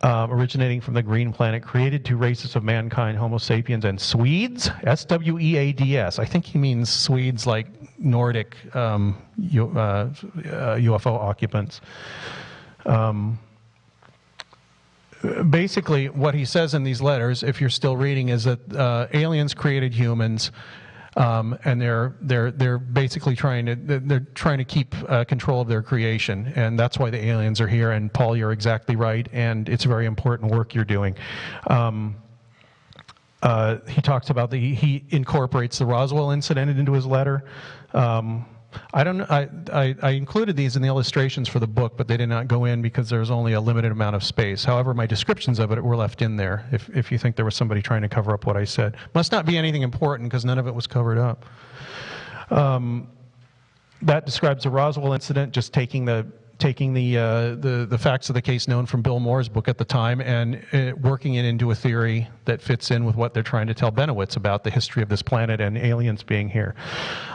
originating from the green planet, created two races of mankind, Homo sapiens and Swedes, S-W-E-A-D-S. I think he means Swedes like Nordic UFO occupants. Basically, what he says in these letters, if you're still reading, is that aliens created humans, and they're basically trying to keep control of their creation, and that's why the aliens are here. And Paul, you're exactly right, and it's very important work you're doing. He talks about he incorporates the Roswell incident into his letter. I included these in the illustrations for the book, but they did not go in because there was only a limited amount of space. However, my descriptions of it were left in there, if you think there was somebody trying to cover up what I said. Must not be anything important because none of it was covered up. That describes the Roswell incident, just taking the facts of the case known from Bill Moore's book at the time and working it into a theory that fits in with what they're trying to tell Bennewitz about the history of this planet and aliens being here.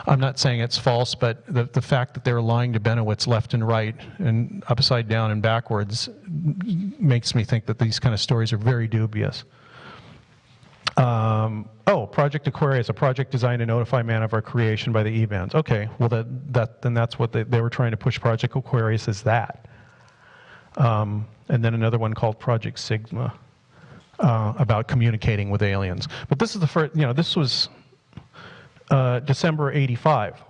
I'm not saying it's false, but the fact that they're lying to Bennewitz left and right and upside down and backwards makes me think that these kind of stories are very dubious. Project Aquarius, a project designed to notify man of our creation by the E-bands. Okay, well then that's what they were trying to push Project Aquarius as that. And then another one called Project Sigma, about communicating with aliens. But this is the first, this was December '85.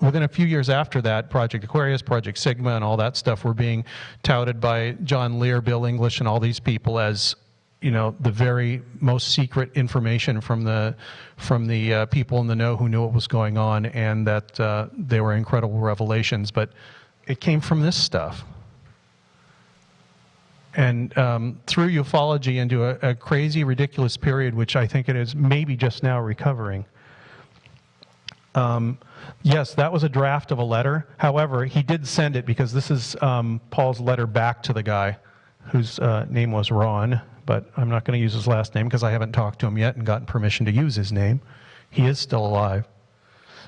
Within a few years after that, Project Aquarius, Project Sigma, and all that stuff were being touted by John Lear, Bill English, and all these people as the very most secret information from the people in the know who knew what was going on, and that they were incredible revelations. But it came from this stuff. And through ufology into a crazy, ridiculous period, which I think it is maybe just now recovering. Yes, that was a draft of a letter. However, he did send it because this is Paul's letter back to the guy whose name was Ron. But I'm not going to use his last name because I haven't talked to him yet and gotten permission to use his name. He is still alive.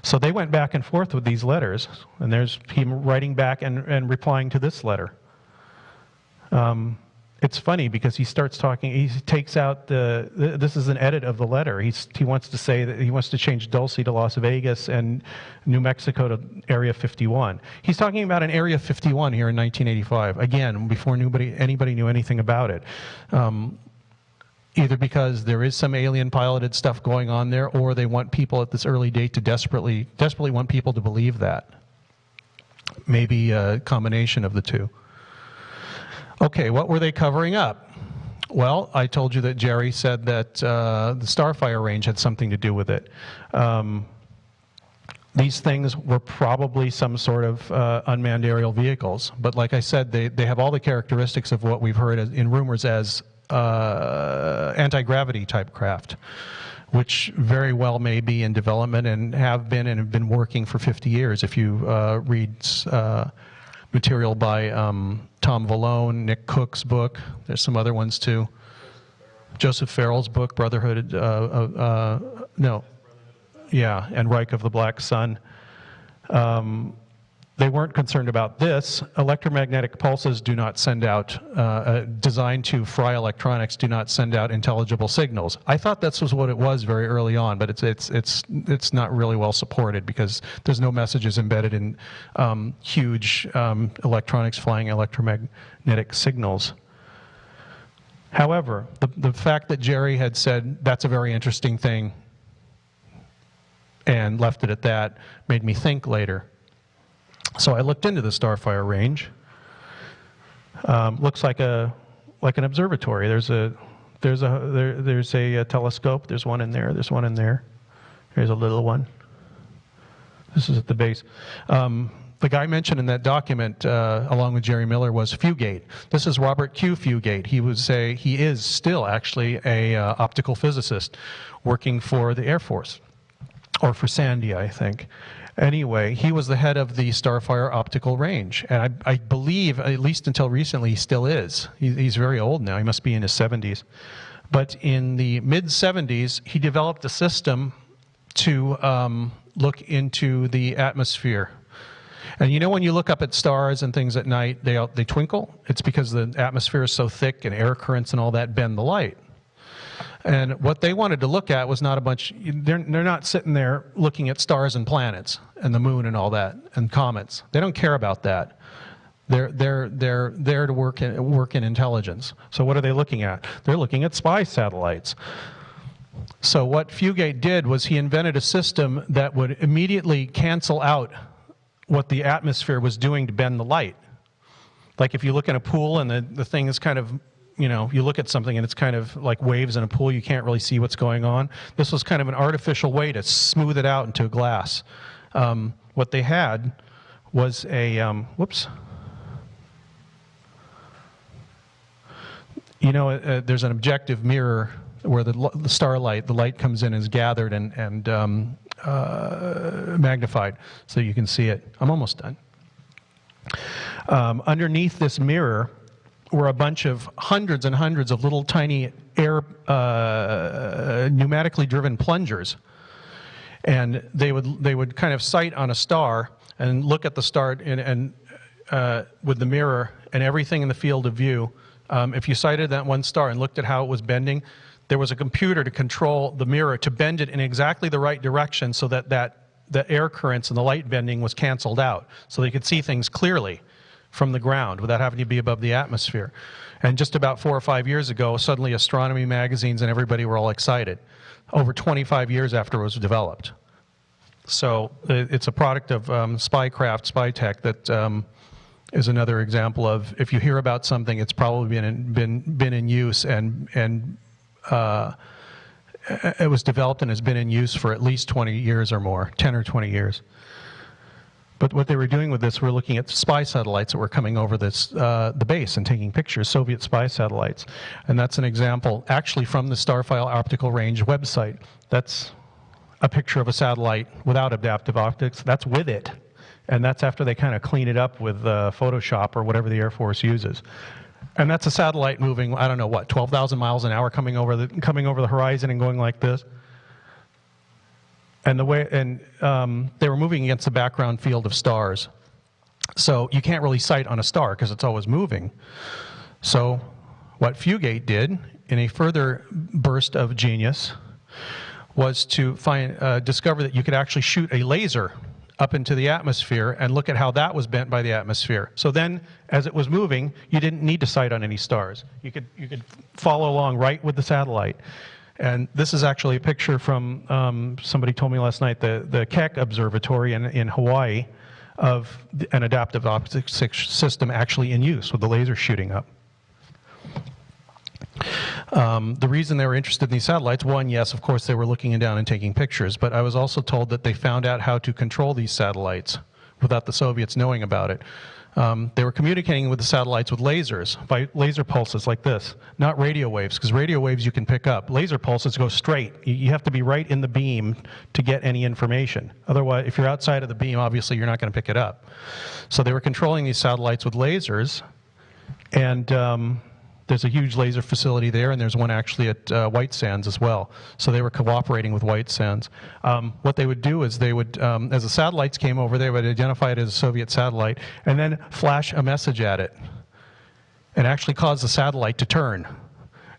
So they went back and forth with these letters, and there's him writing back and replying to this letter. It's funny because he starts talking, he takes out this is an edit of the letter. He wants to say that he wants to change Dulce to Las Vegas and New Mexico to Area 51. He's talking about an Area 51 here in 1985, again, before anybody knew anything about it. Either because there is some alien piloted stuff going on there, or they want people at this early date to desperately want people to believe that. Maybe a combination of the two. Okay, what were they covering up? Well, I told you that Jerry said that the Starfire range had something to do with it. These things were probably some sort of unmanned aerial vehicles, but like I said, they have all the characteristics of what we've heard in rumors as anti-gravity type craft, which very well may be in development and have been working for 50 years. If you read material by Tom Vallone, Nick Cook's book. There's some other ones too. Joseph Farrell's book, Brotherhood, and Reich of the Black Sun. they weren't concerned about this. Electromagnetic pulses do not send out, designed to fry electronics, do not send out intelligible signals. I thought this was what it was very early on, but it's not really well supported because there's no messages embedded in huge electronics flying electromagnetic signals. However, the fact that Jerry had said that's a very interesting thing and left it at that made me think later. So I looked into the Starfire range. Looks like an observatory. There's a telescope. There's one in there. There's one in there. There's a little one. This is at the base. The guy mentioned in that document, along with Jerry Miller, was Fugate. This is Robert Q. Fugate. He is still actually a optical physicist working for the Air Force, or for Sandia, I think. Anyway, he was the head of the Starfire optical range, and I believe, at least until recently, he still is. He's very old now. He must be in his 70s. But in the mid-70s, he developed a system to look into the atmosphere. And you know when you look up at stars and things at night, they twinkle? It's because the atmosphere is so thick and air currents and all that bend the light. And what they wanted to look at was not a bunch, they're not sitting there looking at stars and planets and the moon and all that and comets. They don't care about that. They're there to work in intelligence. So what are they looking at? They're looking at spy satellites. So what Fugate did was he invented a system that would immediately cancel out what the atmosphere was doing to bend the light. Like if you look in a pool and the thing is kind of, you look at something and it's kind of like waves in a pool, you can't really see what's going on. This was kind of an artificial way to smooth it out into a glass. What they had was a, there's an objective mirror where the starlight, the light comes in, is gathered and magnified so you can see it. I'm almost done. Underneath this mirror were a bunch of hundreds and hundreds of little tiny air pneumatically driven plungers, and they would kind of sight on a star and look at the star and with the mirror and everything in the field of view. If you sighted that one star and looked at how it was bending, there was a computer to control the mirror to bend it in exactly the right direction so that the air currents and the light bending was canceled out, so they could see things clearly from the ground without having to be above the atmosphere. And just about 4 or 5 years ago, suddenly astronomy magazines and everybody were all excited, over 25 years after it was developed. So it's a product of spycraft, spy tech that is another example of, if you hear about something, it's probably been in use, and it was developed and has been in use for at least 20 years or more, 10 or 20 years. But what they were doing with this, we're looking at spy satellites that were coming over the base and taking pictures, Soviet spy satellites. And that's an example, actually from the Starfire Optical Range website. That's a picture of a satellite without adaptive optics. That's with it. And that's after they kind of clean it up with Photoshop or whatever the Air Force uses. And that's a satellite moving, I don't know what, 12,000 miles an hour coming over the horizon and going like this. And they were moving against the background field of stars. So you can't really sight on a star because it's always moving. So what Fugate did, in a further burst of genius, was to discover that you could actually shoot a laser up into the atmosphere and look at how that was bent by the atmosphere. So then, as it was moving, you didn't need to sight on any stars. You could follow along right with the satellite. And this is actually a picture from, somebody told me last night, the Keck Observatory in Hawaii, of an adaptive optics system actually in use with the laser shooting up. The reason they were interested in these satellites, one, yes, of course, they were looking down and taking pictures, but I was also told that they found out how to control these satellites without the Soviets knowing about it. They were communicating with the satellites with lasers, by laser pulses like this, not radio waves, because radio waves you can pick up. Laser pulses go straight. You have to be right in the beam to get any information. Otherwise, if you're outside of the beam, obviously you're not going to pick it up. So they were controlling these satellites with lasers, and There's a huge laser facility there, and there's one actually at White Sands as well. So they were cooperating with White Sands. What they would do is they would, as the satellites came over, they would identify it as a Soviet satellite and then flash a message at it and actually cause the satellite to turn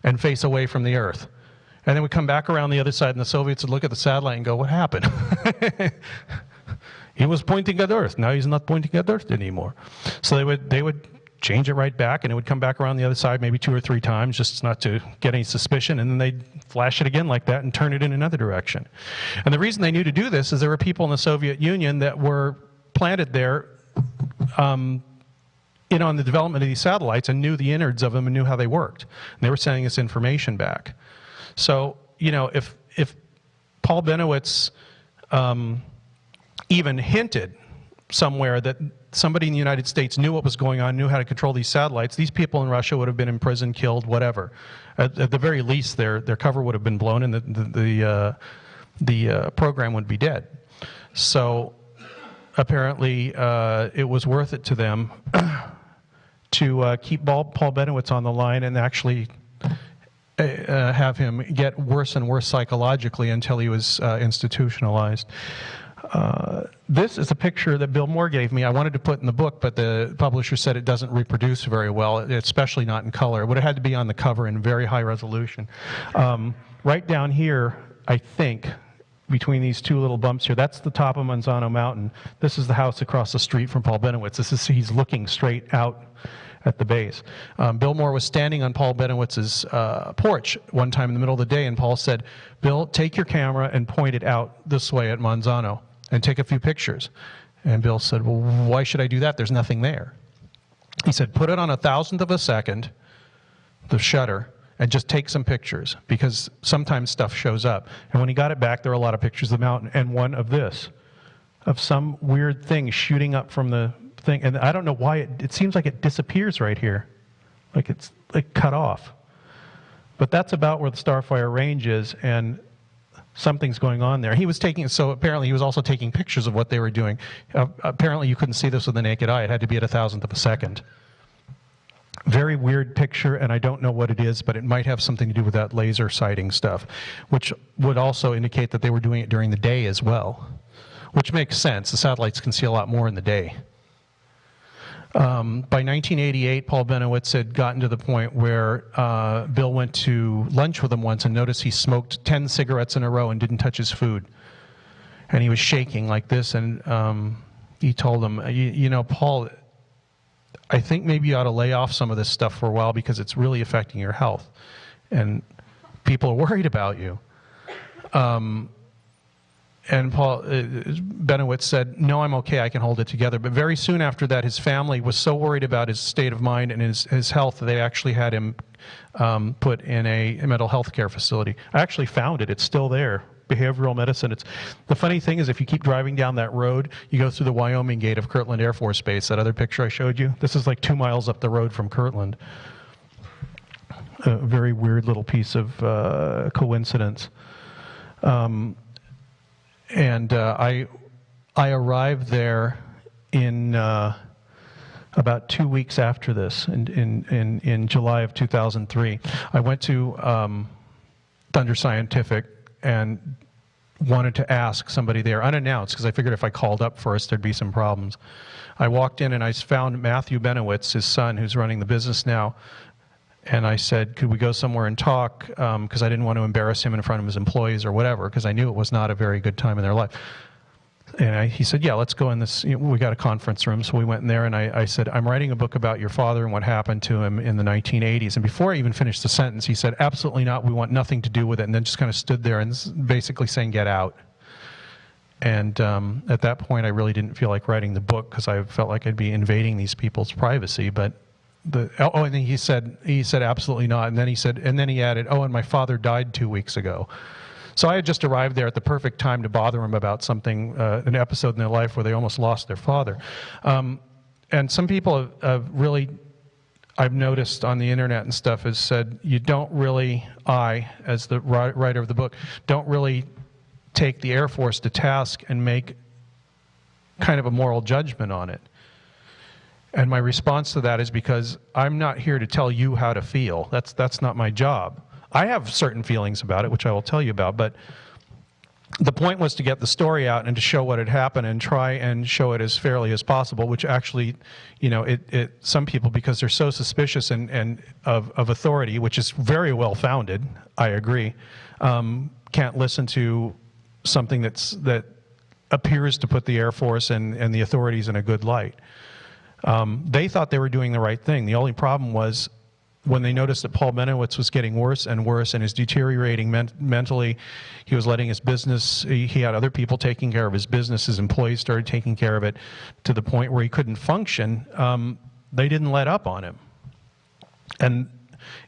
and face away from the Earth. And then we'd come back around the other side, and the Soviets would look at the satellite and go, what happened? He was pointing at Earth. Now he's not pointing at Earth anymore. So they would change it right back, and it would come back around the other side maybe 2 or 3 times, just not to get any suspicion, and then they'd flash it again like that and turn it in another direction. And the reason they knew to do this is there were people in the Soviet Union that were planted there in on the development of these satellites and knew the innards of them and knew how they worked. And they were sending us information back. So, you know, if Paul Bennewitz even hinted somewhere that somebody in the United States knew what was going on, knew how to control these satellites, these people in Russia would have been imprisoned, killed, whatever. At the very least, their cover would have been blown, and the program would be dead. So apparently, it was worth it to them to keep Paul Bennewitz on the line and actually have him get worse and worse psychologically until he was institutionalized. This is a picture that Bill Moore gave me. I wanted to put in the book, but the publisher said it doesn't reproduce very well, especially not in color. It would have had to be on the cover in very high resolution. Right down here, I think, between these 2 little bumps here, that's the top of Manzano Mountain. This is the house across the street from Paul Bennewitz. He's looking straight out at the base. Bill Moore was standing on Paul Bennewitz's porch one time in the middle of the day, and Paul said, "Bill, take your camera and point it out this way at Manzano and take a few pictures." And Bill said, "Well, why should I do that? There's nothing there." He said, "Put it on 1,000th of a second, the shutter, and just take some pictures, because sometimes stuff shows up." And when he got it back, there were a lot of pictures of the mountain, and one of this, of some weird thing shooting up from the thing. And I don't know why it seems like it disappears right here, like it's like cut off. But that's about where the Starfire Range is, and something's going on there. He was taking, so apparently he was also taking pictures of what they were doing. Apparently you couldn't see this with the naked eye. It had to be at 1,000th of a second. Very weird picture, and I don't know what it is, but it might have something to do with that laser sighting stuff, which would also indicate that they were doing it during the day as well, which makes sense. The satellites can see a lot more in the day. By 1988, Paul Bennewitz had gotten to the point where Bill went to lunch with him once and noticed he smoked 10 cigarettes in a row and didn't touch his food. And he was shaking like this, and he told him, you know, Paul, I think maybe you ought to lay off some of this stuff for a while because it's really affecting your health. And people are worried about you. And Paul Bennewitz said, "No, I'm okay, I can hold it together." But very soon after that, his family was so worried about his state of mind and his health that they actually had him put in a mental health care facility. I actually found it. It's still there. Behavioral medicine. The funny thing is, if you keep driving down that road, you go through the Wyoming gate of Kirtland Air Force Base, that other picture I showed you. This is like 2 miles up the road from Kirtland. A very weird little piece of coincidence. I arrived there in about 2 weeks after this, in July of 2003. I went to Thunder Scientific and wanted to ask somebody there, unannounced, because I figured if I called up first, there'd be some problems. I walked in and I found Matthew Bennewitz, his son, who's running the business now, and I said, could we go somewhere and talk, because I didn't want to embarrass him in front of his employees or whatever, because I knew it was not a very good time in their life. And he said, yeah, let's go in this, we got a conference room, so we went in there, and I said, I'm writing a book about your father and what happened to him in the 1980s. And before I even finished the sentence, he said, absolutely not, we want nothing to do with it, and then just kind of stood there and basically saying, get out. And at that point, I really didn't feel like writing the book, because I felt like I'd be invading these people's privacy. But and then he said absolutely not, and then he added, oh, and my father died 2 weeks ago. So I had just arrived there at the perfect time to bother him about something, an episode in their life where they almost lost their father. And some people have really, I've noticed on the internet and stuff, has said, you don't really, as the writer of the book, don't really take the Air Force to task and make kind of a moral judgment on it. And my response to that is because I'm not here to tell you how to feel. That's not my job. I have certain feelings about it, which I will tell you about, but the point was to get the story out and to show what had happened and try and show it as fairly as possible, which actually, you know, some people, because they're so suspicious and of authority, which is very well founded, I agree, can't listen to something that appears to put the Air Force and the authorities in a good light. They thought they were doing the right thing. The only problem was when they noticed that Paul Bennewitz was getting worse and worse and is deteriorating mentally. He was letting his business, he had other people taking care of his business, his employees started taking care of it to the point where he couldn't function. They didn't let up on him. And,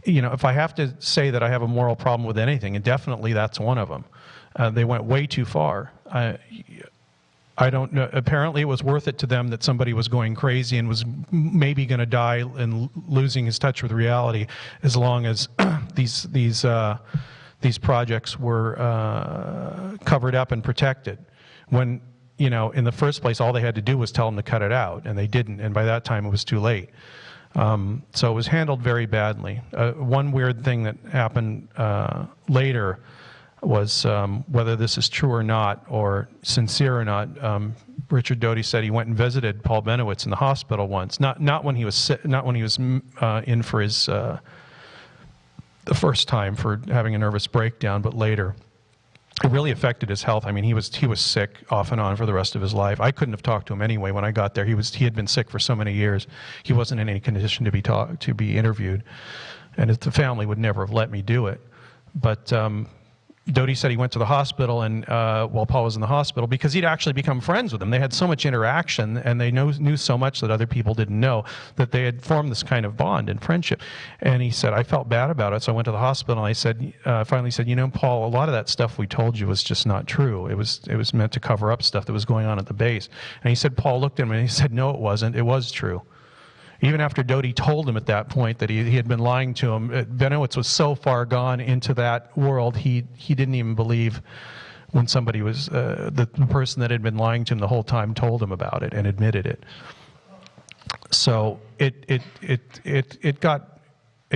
you know, if I have to say that I have a moral problem with anything, and definitely that's one of them. They went way too far. I don't know. Apparently, it was worth it to them that somebody was going crazy and was maybe going to die and losing his touch with reality, as long as these projects were covered up and protected. When, you know, in the first place, all they had to do was tell them to cut it out, and they didn't. And by that time, it was too late. So it was handled very badly. One weird thing that happened later was, whether this is true or not, or sincere or not, Richard Doty said he went and visited Paul Bennewitz in the hospital once. Not when he was in for his the first time for having a nervous breakdown, but later. It really affected his health. I mean, he was sick off and on for the rest of his life. I couldn't have talked to him anyway when I got there. He had been sick for so many years. He wasn't in any condition to be interviewed, and the family would never have let me do it. But Doty said he went to the hospital and while Paul was in the hospital, because he'd actually become friends with him. They had so much interaction, and they knew so much that other people didn't know, that they had formed this kind of bond and friendship. And he said, I felt bad about it, so I went to the hospital, and I said, finally said, you know, Paul, a lot of that stuff we told you was just not true. It was meant to cover up stuff that was going on at the base. And he said, Paul looked at him and he said, no, it wasn't. It was true. Even after Doty told him at that point that he had been lying to him, Bennewitz was so far gone into that world, he didn't even believe when somebody was, the person that had been lying to him the whole time told him about it and admitted it. So it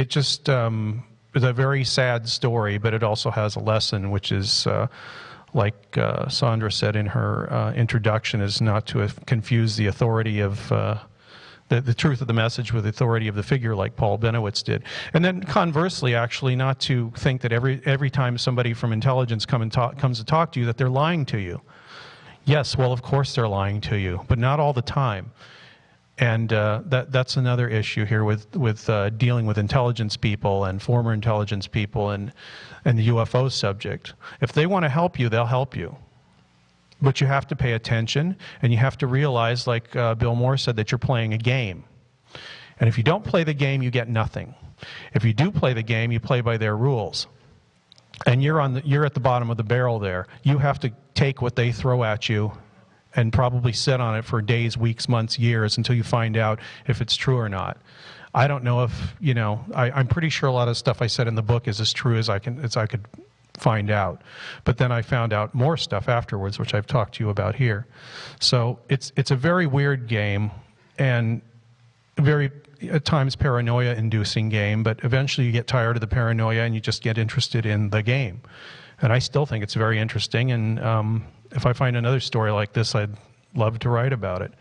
just is a very sad story, but it also has a lesson, which is, like Sandra said in her introduction, is not to confuse the authority of the truth of the message with the authority of the figure, like Paul Bennewitz did. And then conversely, actually, not to think that every time somebody from intelligence comes to talk to you that they're lying to you. Yes, well, of course they're lying to you, but not all the time. And that's another issue here with dealing with intelligence people and former intelligence people and the UFO subject. If they want to help you, they'll help you. But you have to pay attention, and you have to realize, like Bill Moore said, that you're playing a game. And if you don't play the game, you get nothing. If you do play the game, you play by their rules. And you're at the bottom of the barrel there. You have to take what they throw at you and probably sit on it for days, weeks, months, years until you find out if it's true or not. I don't know if, you know, I'm pretty sure a lot of stuff I said in the book is as true as I could find out. But then I found out more stuff afterwards, which I've talked to you about here. So it's a very weird game, and very, at times, paranoia-inducing game, but eventually you get tired of the paranoia and you just get interested in the game. And I still think it's very interesting, and if I find another story like this, I'd love to write about it.